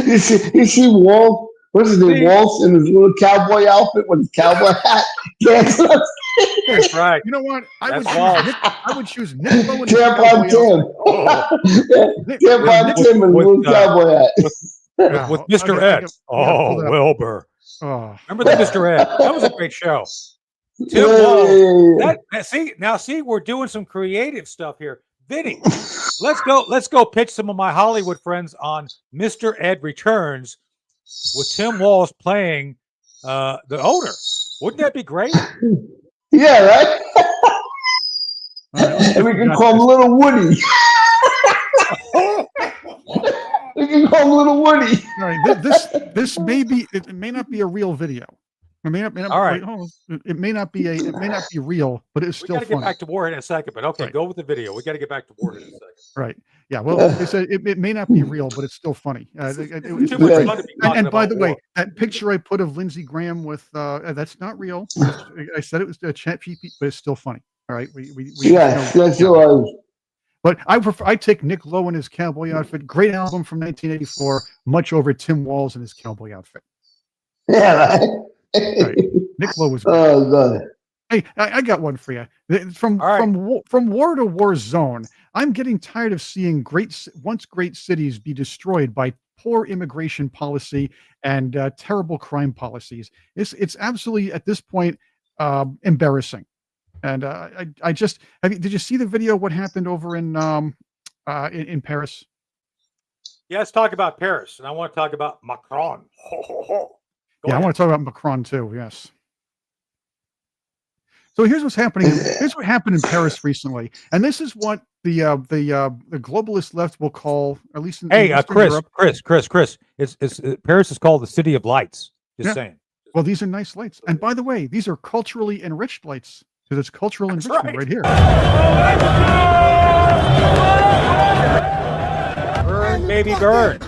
You see Walt, what's his name? Walt in his little cowboy outfit with his cowboy hat. dancing on That's right. You know what? That's Walt. I would choose Nick Lowe and Tampon Tim. Tampon Tim and a little cowboy hat. With Mr. Ed. Oh, Wilbur. Oh, Remember the Mr. Ed? That was a great show. Tim Yeah, Walls. yeah, See, we're doing some creative stuff here. Vinny, let's go pitch some of my Hollywood friends on Mr. Ed Returns with Tim Walls playing the owner. Wouldn't that be great? yeah, right. All right, let's see And we if we can got call him this. Little Woody. We can call him Little Woody. All right, this may be. It may not be a real video. It may not. All right. Wait, hold on. It may not be a. It may not be real, but it's We still got to get funny. back to Warhead in a second, but okay, Right. go with the video. We got to get back to Warhead in a second. Right. Yeah. Well, they said it may not be real, but it's still funny. It's It's too much great. fun to be talking And by about the way, war. that picture I put of Lindsey Graham with that's not real. I said it was a chat GPT, but it's still funny. All right. We Yes, know- yes, it was. But I take Nick Lowe in his cowboy outfit. Great album from 1984. Much over Tim Walls in his cowboy outfit. Yeah, right. Right. Nick Lowe was. Oh god. Hey, I got one for you. From All right. from war to war zone. I'm getting tired of seeing once great cities be destroyed by poor immigration policy and terrible crime policies. It's absolutely at this point embarrassing. And I just did you see the video? What happened over in Paris? Yeah, let's talk about Paris, and I want to talk about Macron. Ho, ho, ho. Go I ahead. want to talk about Macron too. Yes. So here's what's happening. Here's what happened in Paris recently, and this is what the globalist left will call, at least in Hey, Eastern Chris, Europe. Chris. It's Paris is called the City of Lights. Just Yeah. saying. Well, these are nice lights, and by the way, these are culturally enriched lights because it's cultural That's enrichment right. right here. Burn, baby, burn.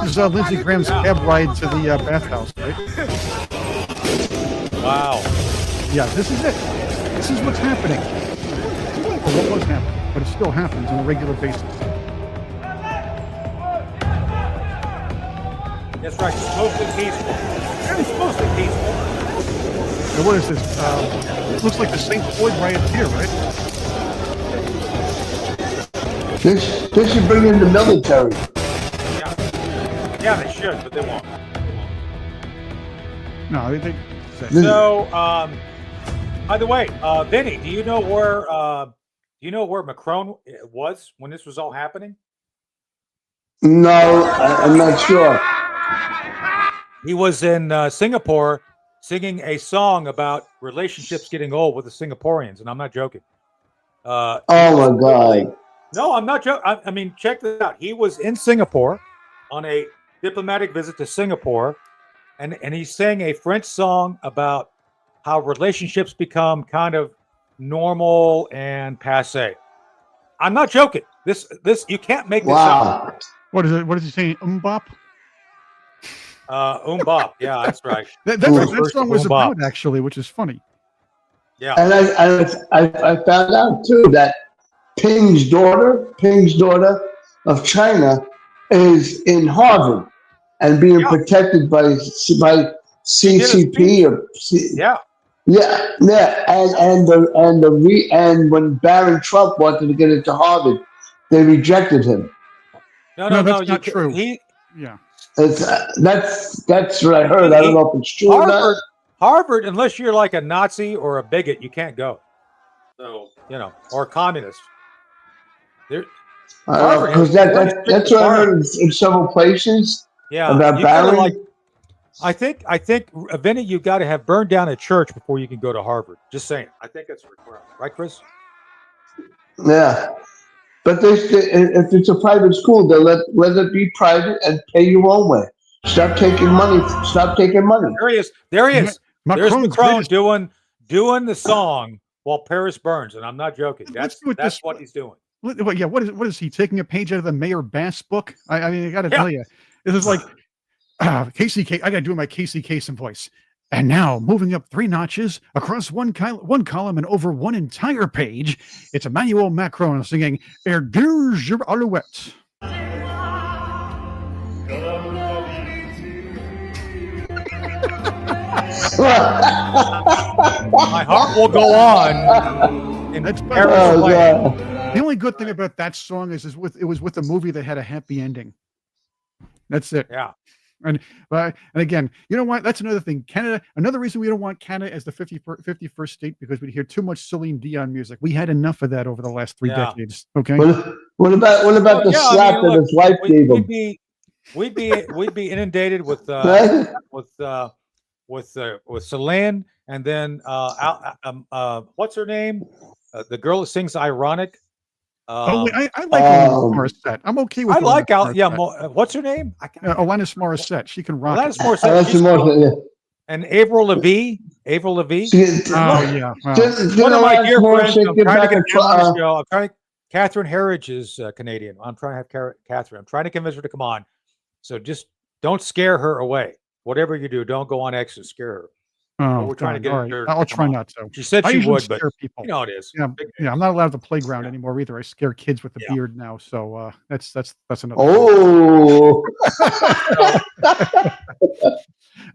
This is Lindsey Graham's cab ride to the bathhouse, right? Wow. Yeah, this is it. This is what's happening. Or what was happening, but it still happens on a regular basis. That's right. It's mostly peaceful. It's mostly peaceful. And what is this? It looks like the St. Floyd riots here, right? This should bring in the military. Yeah, they should, but they won't. No, they So, by the way, Vinny, do you know where Macron was when this was all happening? No, I'm not sure. He was in Singapore singing a song about relationships getting old with the Singaporeans, and I'm not joking. Oh my god. No, I'm not joking. I mean, check this out. He was in Singapore on a diplomatic visit to Singapore, and he sang a French song about how relationships become kind of normal and passe. I'm not joking. This you can't make this up. Wow. What is it? What is he saying? Bop? Bop. Yeah, that's right. That's Ooh. what that song was Bop. about, actually, which is funny. Yeah. And I found out too that Ping's daughter of China, is in Harvard and being Yeah. protected by CCP or Yeah. and when Barron Trump wanted to get into Harvard, they rejected him. No, that's you not can't- true. He Yeah. That's what I heard. I don't know if it's true or not. Harvard, unless you're like a Nazi or a bigot, you can't go. So, or a communist. There, Harvard Because has that's what I heard in several places yeah. about you gotta, Barron. I think, Vinny, you got to have burned down a church before you can go to Harvard. Just saying. I think that's a requirement, right, Chris? Yeah. But if it's a private school, they'll let it be private and pay your own way. Stop taking money. There he is. There's Macron's Macron greatest- doing the song while Paris burns, and I'm not joking. Let's That's do it this what way. he's doing. Well, yeah, what is he taking a page out of the Mayor Bass book? I mean, I got to Yeah. tell you, this is like Casey. I got to do my Casey Kasem voice. And now, moving up 3 notches across one column and over one entire page, it's Emmanuel Macron singing "Ergue sur Alouette." My heart will go on. In That's Paris Oh, way. God. The only good thing about that song is it was with a movie that had a happy ending. That's it. Yeah. And again, you know what? That's another thing. Canada. Another reason we don't want Canada as the 51st state, because we hear too much Celine Dion music. We had enough of that over the last 3 decades. Okay. What about the yeah, slap that his wife gave him? We'd be inundated with Right? with Celine, and then what's her name? The girl that sings "Ironic." I like Alanis Morissette. I'm okay with. I like Alanis what's her name? Alanis Morissette. She can rock. Alanis it. Morissette. Alanis Morissette, And Avril Lavigne. Avril Lavigne. Oh yeah. Wow. One of my dear friends. Morissette I'm get trying to back get a him on the show. I'm trying. Catherine Herridge is Canadian. I'm trying to have Catherine. I'm trying to convince her to come on. So just don't scare her away. Whatever you do, don't go on X and scare her. Oh, we're trying to get her. I'll try not to. She said I she usually would, but scare people. you know it is. Yeah, I'm not allowed at the playground anymore either. I scare kids with the beard now. So that's another. Oh.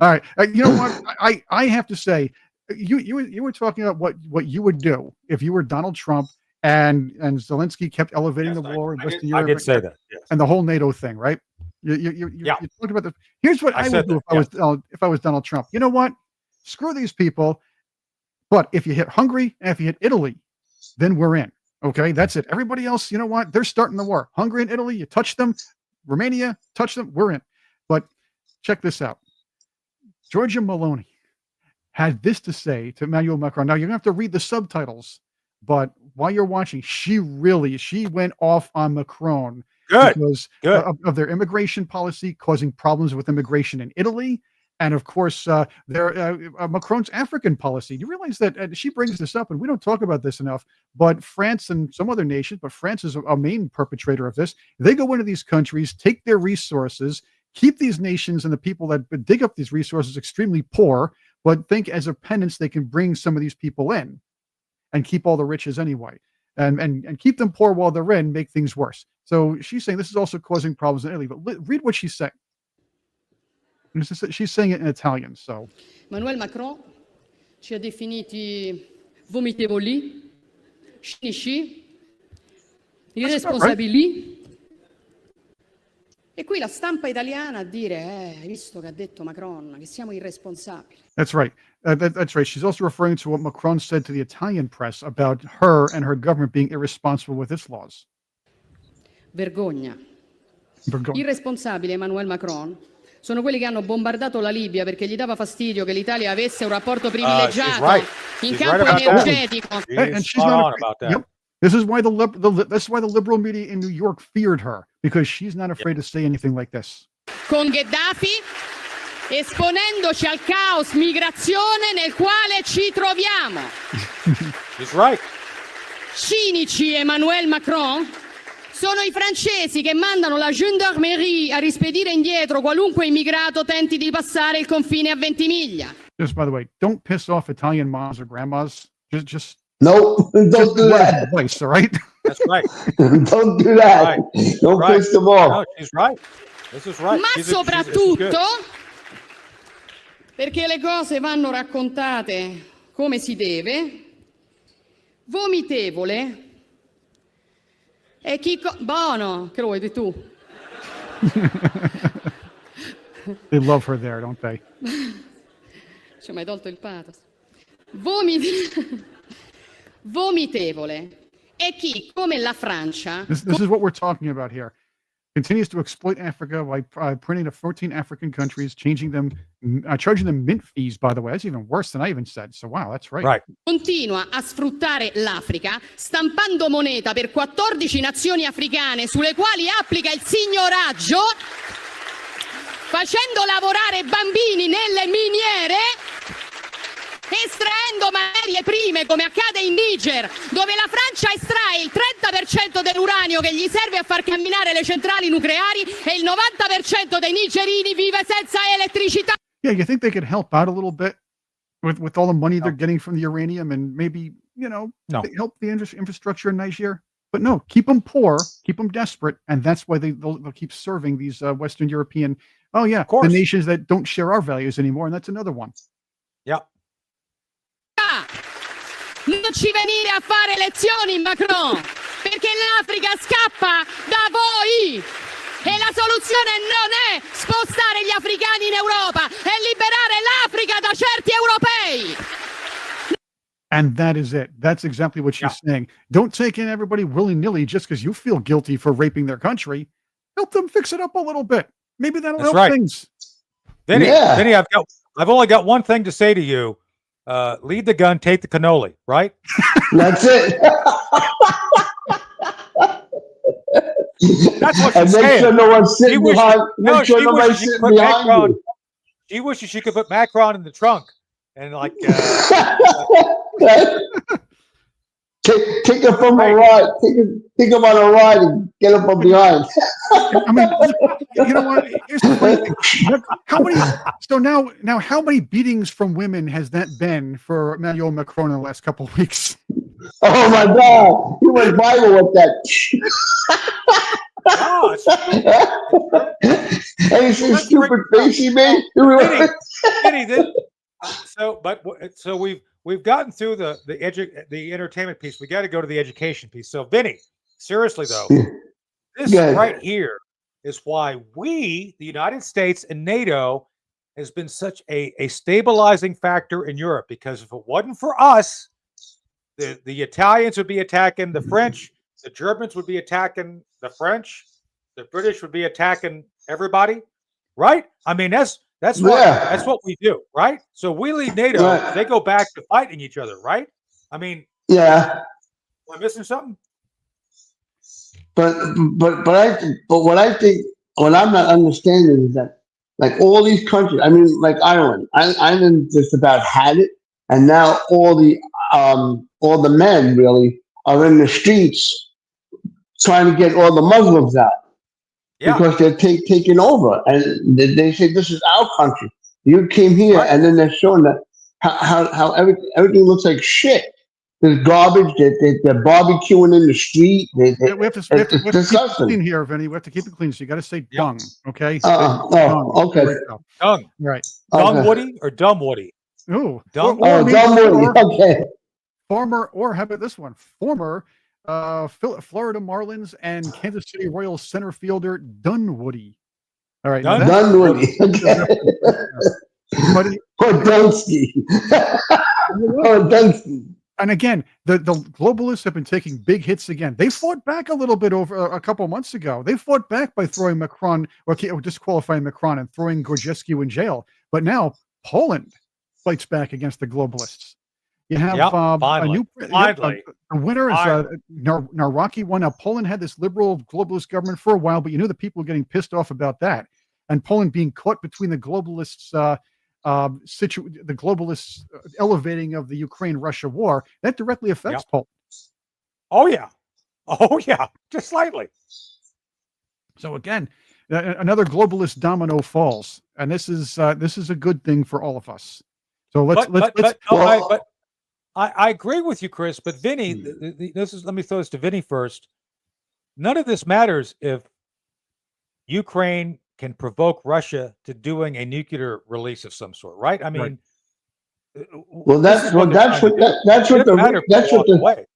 All right. You know what? I have to say, you were talking about what you would do if you were Donald Trump and Zelensky kept elevating the war in Western Europe. I did say that. Yes. And the whole NATO thing, right? You talked about the. Here's what I would do if I was Donald Trump. You know what? Screw these people. But if you hit Hungary and if you hit Italy, then we're in. Okay, that's it. Everybody else, you know what? They're starting the war. Hungary and Italy, you touch them. Romania, touch them. We're in. But check this out. Giorgia Meloni had this to say to Emmanuel Macron. Now you're gonna have to read the subtitles, but while you're watching, she went off on Macron. Because of their immigration policy causing problems with immigration in Italy. And of course, Macron's African policy. You realize that she brings this up, and we don't talk about this enough, but France and some other nations, but France is a main perpetrator of this. They go into these countries, take their resources, keep these nations and the people that dig up these resources extremely poor, but think as a penance they can bring some of these people in and keep all the riches anyway. And keep them poor while they're in, make things worse. So she's saying this is also causing problems in Italy. But read what she's saying. She's saying it in Italian. So Emmanuel Macron ci ha definiti vomitevoli, cinici, irresponsabili. E qui la stampa italiana a dire, hai visto che ha detto Macron, che siamo irresponsabili. That's right. That's right. She's also referring to what Macron said to the Italian press about her and her government being irresponsible with its laws. Vergogna. Irresponsabile Emmanuel Macron sono quelli che hanno bombardato la Libia perché gli dava fastidio che l'Italia avesse un rapporto privilegiato in campo energetico. And she's not yep. This is why the liberal media in New York feared her, because she's not afraid to say anything like this. Con Gheddafi, esponendoci al caos migrazione nel quale ci troviamo. He's right. Cinici Emmanuel Macron sono i francesi che mandano la gendarmerie a rispedire indietro qualunque immigrato tenti di passare il confine a Ventimiglia. Just by the way, don't piss off Italian moms or grandmas. Just no, don't do that. Advice, all right? That's right. Don't do that. Right. Don't piss them off. No, she's right. This is right. Ma soprattutto perché le cose vanno raccontate come si deve, vomitevole e chi Bono, che lo vuoi tu? They love her there, don't they? Ci hai mai tolto il pathos? Vomitevole e chi, come la Francia... This is what we're talking about here. Continues to exploit Africa by printing to 14 African countries, charging them mint fees, by the way. That's even worse than I even said. So, wow, that's right. Continua a sfruttare l'Africa, stampando moneta per 14 nazioni africane sulle quali applica il signoraggio, facendo lavorare bambini nelle miniere, estraendo materie prime come accade in Niger, dove la Francia estrae il 30% dell'uranio che gli serve a far camminare le centrali nucleari e il 90% dei nigerini vive senza elettricità. Yeah, you think they could help out a little bit with all the money they're getting from the uranium and maybe, help the infrastructure in Niger? But no, keep them poor, keep them desperate, and that's why they'll keep serving these Western European, the nations that don't share our values anymore, and that's another one. Yeah. Non ci venire a fare lezioni, Macron, perché l'Africa scappa da voi. E la soluzione non è spostare gli africani in Europa, è liberare l'Africa da certi europei. And that is it. That's exactly what she's saying. Don't take in everybody willy-nilly just because you feel guilty for raping their country. Help them fix it up a little bit. Maybe that'll That's help right. things. Vinny, Yeah. Vinny, I've only got one thing to say to you. Lead the gun, take the cannoli, right? That's it. That's what And she's make saying. sure no one's She sitting wishes- behind. no, Make sure she nobody's wishes she sitting could put behind Macron- you. She wishes she could put Macron in the trunk and Take him from a ride. Take him on a ride and get him from behind. I mean, you know what? Here's the funny thing. How many? So now, how many beatings from women has that been for Emmanuel Macron in the last couple of weeks? Oh my God! He went viral with that. No, it's And he said, Let's "Stupid bring- face he made." Vinny, so we've gotten through the entertainment piece. We got to go to the education piece. So Vinny, seriously though, this Good. right here is why we, the United States and NATO, has been such a stabilizing factor in Europe. Because if it wasn't for us, the Italians would be attacking the French, the Germans would be attacking the French, the British would be attacking everybody, right? I mean, that's what we do, right? So we leave NATO, Right. they go back to fighting each other, right? I mean, Yeah, am I missing something? but what I'm not understanding is that, like, all these countries, I mean, like Ireland, Ireland just about had it, and now all the men really are in the streets trying to get all the Muslims out. Yeah, Because they're taking over, and they say this is our country. You came here, Right. and then they're showing that how everything looks like shit. There's garbage. They're barbecuing in the street. We have to keep it disgusting. clean here, Vinny. We have to keep it clean. So you got to say dung, okay? Okay. There we go. Dung, Right. Woody or Dumb Woody? Ooh. Dung- or Oh, maybe don't worry. Okay. former, or how about this one? Former Florida Marlins and Kansas City Royals center fielder Dunwoody. All right. now that's- Dunwoody. Okay. but Or Dunsky. Or Dunsky. And again, the globalists have been taking big hits again. They fought back a little bit over a couple months ago. They fought back by throwing Macron, or disqualifying Macron and throwing Gorgescu in jail. But now Poland fights back against the globalists. You have a finally. new Finally. the winner is Finally. Naraki one. Now Poland had this liberal globalist government for a while, but you knew the people were getting pissed off about that, and Poland being caught between the globalists. The globalists elevating of the Ukraine-Russia war, that directly affects Poland. Oh yeah, just slightly. So again, another globalist domino falls, and this is a good thing for all of us. So let's. I agree with you, Chris. But Vinny, let me throw this to Vinny first. None of this matters if Ukraine can provoke Russia to doing a nuclear release of some sort, right? I mean, Well, that's what the right.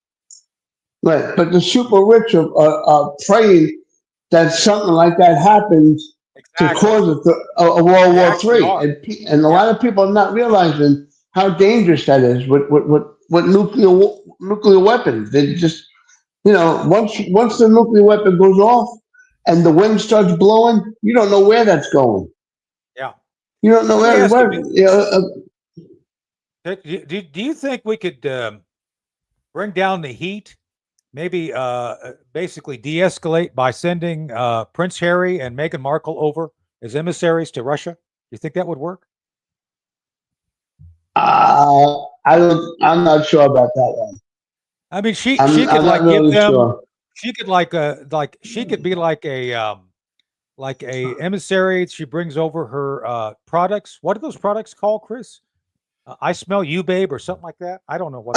But the super rich are praying that something like that happens to cause a World War III, and a lot of people are not realizing how dangerous that is with nuclear weapons. They just, once the nuclear weapon goes off and the wind starts blowing, you don't know where that's going. Yeah, you don't know where. Do you think we could bring down the heat? Maybe basically de-escalate by sending Prince Harry and Meghan Markle over as emissaries to Russia? You think that would work? I'm not sure about that one. I mean, she could like give really them. Sure. She could she could be like a emissary. She brings over her products. What are those products called, Chris? I smell you, babe, or something like that. I don't know what.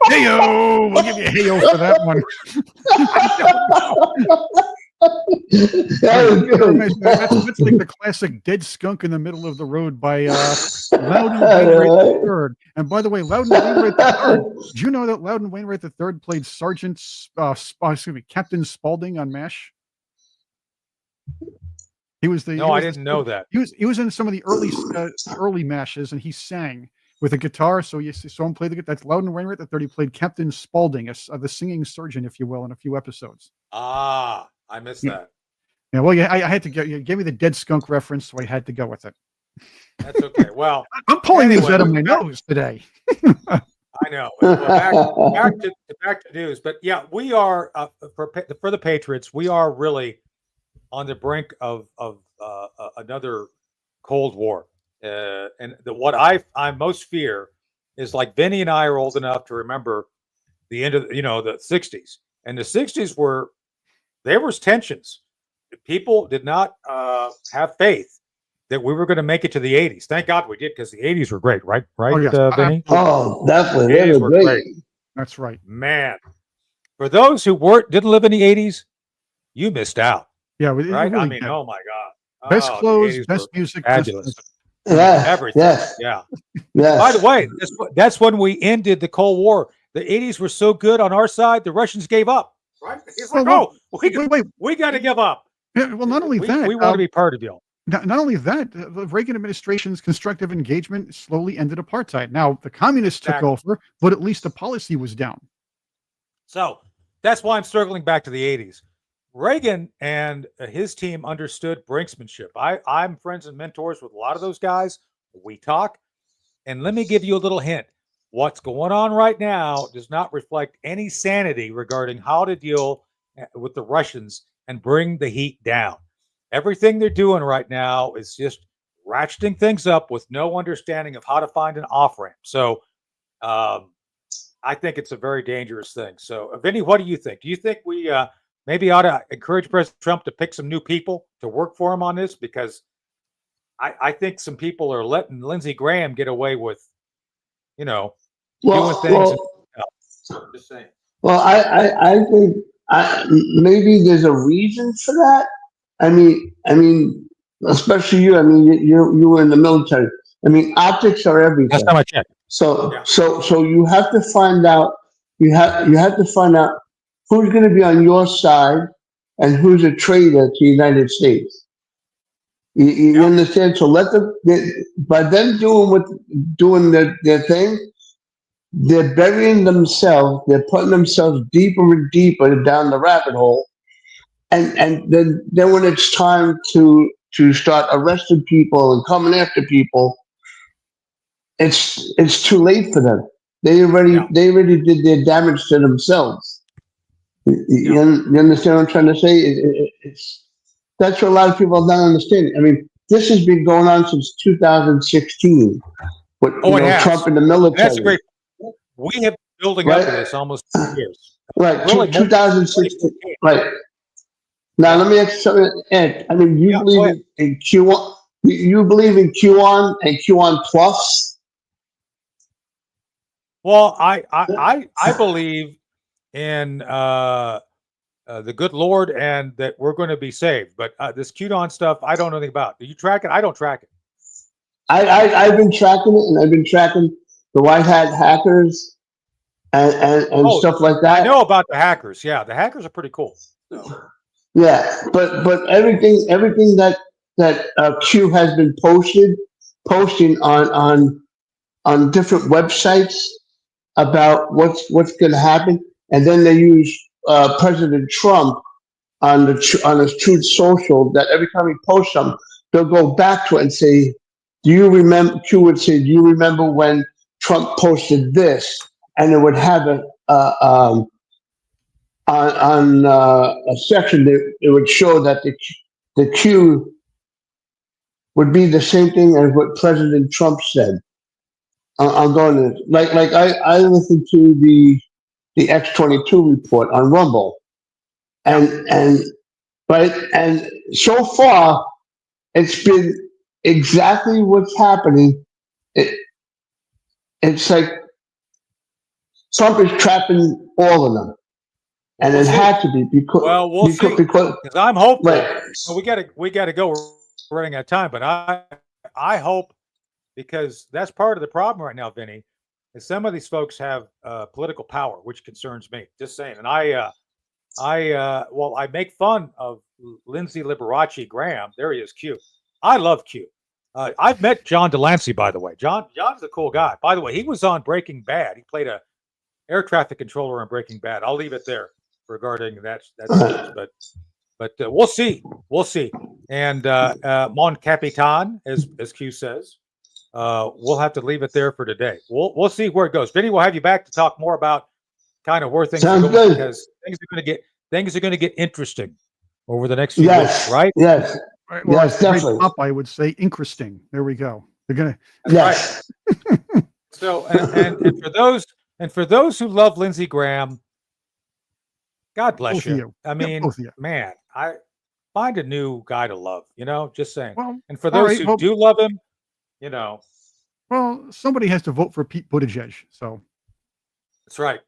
Heyo, we'll give you a heyo for that one. That's like the classic dead skunk in the middle of the road by Loudon Wainwright III. And by the way, Loudon Wainwright III, do you know that Loudon Wainwright III played Captain Spaulding on MASH? He was the. No, he I was the- didn't know that. He was in some of the early mashes, and he sang with a guitar. So you saw him play the guitar. That's Loudon Wainwright. The third, he played Captain Spaulding, the singing surgeon, if you will, in a few episodes. Ah, I missed Yeah. that. Yeah, well, yeah, I had to go. You gave me the Dead Skunk reference, so I had to go with it. That's okay. Well, I'm pulling these anyway, out of my back- nose today. I know. Well, back to news, but yeah, we are for the Patriots. We are really on the brink of another Cold War, and what I most fear is, like, Vinny and I are old enough to remember the end of the '60s, and the '60s there was tensions. People did not have faith that we were going to make it to the '80s. Thank God we did, because the '80s were great, right, yes, Vinny? Oh, definitely. They 80s were were great. That's right. Man, for those who didn't live in the '80s, you missed out, Yeah, right? I really mean, did. oh my God, Best the clothes, 80s best were music, fabulous. Yes. Everything, Yes. yeah. Yes. By the way, that's when we ended the Cold War. The '80s were so good on our side, the Russians gave up. Right? It's like, Well, wait, we got to give up. Yeah, well, not only that, we want to be part of you. not only that, the Reagan administration's constructive engagement slowly ended apartheid. Now the communists took Exactly. over, but at least the policy was down. So that's why I'm circling back to the '80s. Reagan and his team understood brinksmanship. I'm friends and mentors with a lot of those guys. We talk, and let me give you a little hint. What's going on right now does not reflect any sanity regarding how to deal with the Russians and bring the heat down. Everything they're doing right now is just ratcheting things up with no understanding of how to find an off ramp. So I think it's a very dangerous thing. So, Vinny, what do you think? Do you think we maybe ought to encourage President Trump to pick some new people to work for him on this? Because I think some people are letting Lindsey Graham get away with, doing things. Just saying. Well, I think maybe there's a reason for that. I mean, especially you. I mean, you were in the military. I mean, optics are everything. Last time I checked. So you have to find out. You have to find out who's going to be on your side and who's a traitor to the United States. You understand? So let them. By them doing their thing, they're burying themselves. They're putting themselves deeper and deeper down the rabbit hole. And then when it's time to start arresting people and coming after people, it's too late for them. They already did their damage to themselves. You understand what I'm trying to say? It's that's what a lot of people don't understand. I mean, this has been going on since 2016 with it has. Trump in the military. That's great. We have been building up to this almost 2 years. Right, Really, 2016. Right. Now, let me ask you something, Ed. I mean, you believe in Q1? You believe in QAnon and QAnon Plus? Well, I believe in the good Lord and that we're going to be saved. But this QAnon stuff, I don't know anything about. Do you track it? I don't track it. I've been tracking it, and I've been tracking the white hat hackers and stuff like that. I know about the hackers. Yeah, the hackers are pretty cool. So. Yeah, but everything that Q has been posting on different websites about what's going to happen, and then they use President Trump on his Truth Social. That every time he posts something, they'll go back to it and say, "Do you remember?" Q would say, "Do you remember when Trump posted this?" And it would have on a section that it would show that the Q would be the same thing as what President Trump said. I'm going to like I listened to the X22 report on Rumble, and so far it's been exactly what's happening. It's like Trump is trapping all of them. And it had to be because we'll see. Because I'm hopeful. Right. So we got to go. We're running out of time, but I hope, because that's part of the problem right now, Vinny, is some of these folks have political power, which concerns me. Just saying, and I make fun of Lindsay Liberace Graham. There he is, Q. I love Q. I've met John Delancey, by the way. John's a cool guy. By the way, he was on Breaking Bad. He played a air traffic controller on Breaking Bad. I'll leave it there regarding that series, but we'll see. We'll see. And Mon Capitan, as Q says, we'll have to leave it there for today. We'll see where it goes. Vinny, we'll have you back to talk more about kind of where things are going, because things are going to get interesting over the next few weeks, right? Yes. Right, well, Yes, definitely. I would say interesting. There we go. They're gonna. Yes. Right. So and for those who love Lindsey Graham, God bless Both you. of you. I mean, both of you. man, I find a new guy to love. Just saying. Well, And for all those right, who well- do love him, Well, somebody has to vote for Pete Buttigieg. So that's right.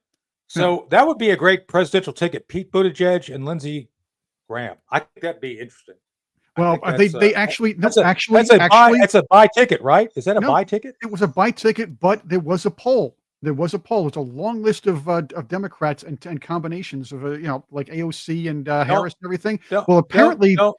So that would be a great presidential ticket: Pete Buttigieg and Lindsey Graham. I think that'd be interesting. well, they actually no, That's a actually it's a buy ticket, right? Is that a No. buy ticket? it was a buy ticket, but there was a poll. There was a poll. It's a long list of Democrats and combinations of like AOC and Harris and everything. Well, apparently, don't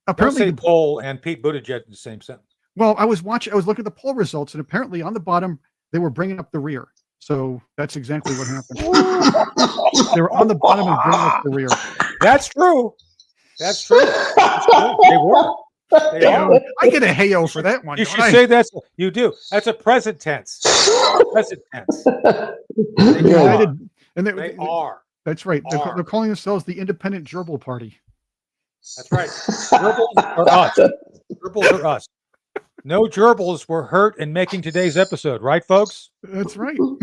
apparently, say poll and Pete Buttigieg in the same sentence. well, I was looking at the poll results, and apparently on the bottom they were bringing up the rear. So that's exactly what happened. They were on the bottom and bringing up the rear. That's true. That's true. That's true. They were. They are. I get a heyo for that one. You don't should I? say that's. You do. That's a present tense. Present tense. They They are. united, and They are. That's right. Are. They're calling themselves the Independent Gerbil Party. That's right. Gerbils are us. Gerbils are us. No gerbils were hurt in making today's episode, right, folks? That's right. No,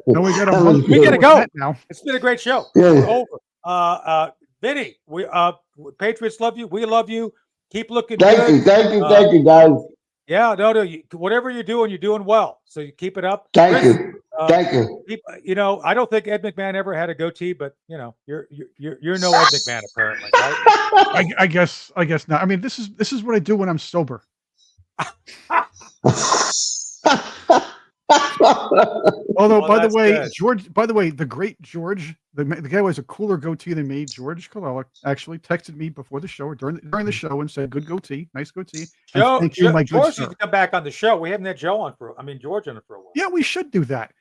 No, we got to We gotta go. now. It's been a great show. Yeah. We're over. Vinny, we Patriots love you. We love you. Keep looking Thank good. you, guys. Yeah, no, whatever you're doing well. So you keep it up. Thank Chris, you. Thank you. I don't think Ed McMahon ever had a goatee, but you're no Ed McMahon apparently, right? I guess not. I mean, this is what I do when I'm sober. Although, Well, by the that's way, good. George, by the way, the great George, the guy who has a cooler goatee than me, George Kalala, actually texted me before the show or during the show and said, "Good goatee, nice goatee." And thank you, my good George sir. needs to come back on the show. We haven't had George on for a while. Yeah, we should do that.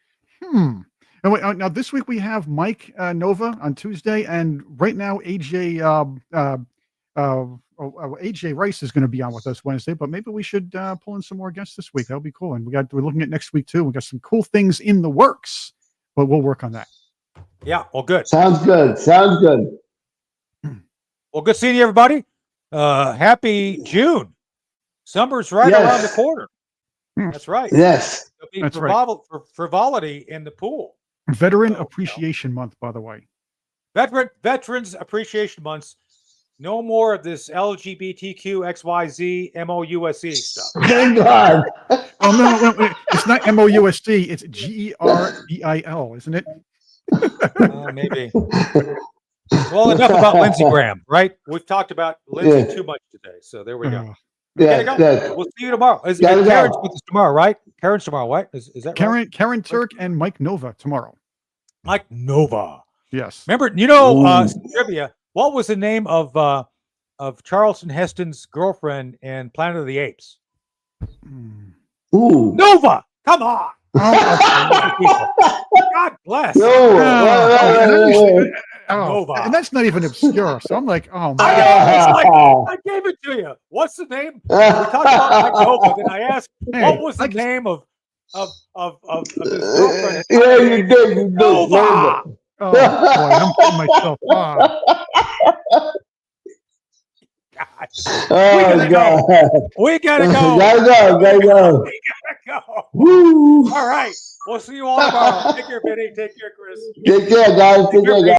And wait, now this week we have Mike Nova on Tuesday, and right now AJ AJ Rice is going to be on with us Wednesday. But maybe we should pull in some more guests this week. That'll be cool. And we're looking at next week too. We got some cool things in the works, but we'll work on that. Yeah, well, good. Sounds good. Well, good seeing you, everybody. Happy June. Summer's right around the corner. That's right. Yes. There'll be That's right. frivolity in the pool. Veteran Appreciation Month, by the way. Veterans Appreciation Months. No more of this LGBTQ XYZ MOUSE stuff. Thank God. Oh no, it's not MOUSD. It's GERBIL, isn't it? Maybe. Well, enough about Lindsey Graham, right? We've talked about Lindsey too much today, so there we go. Yeah, go. We'll see you tomorrow. Karen's with us tomorrow, right? Karen's tomorrow, right? Is that right? Karen Turk and Mike Nova tomorrow. Mike Nova. Yes. Remember, some trivia. What was the name of Charlton Heston's girlfriend in Planet of the Apes? Ooh. Nova. Come on. God bless. Nova. And that's not even obscure. So I'm like, oh my I gave it to you. What's the name? We talked about Mike Nova, then I asked, what was the name of his girlfriend? Yeah, you did. Nova. Oh boy, I'm putting myself on. Oh, God. We gotta go. Gotta go. We gotta go. Woo. All right. We'll see you all tomorrow. Take care, Vinny. Take care, Chris. Take care, guys. Take care, guys.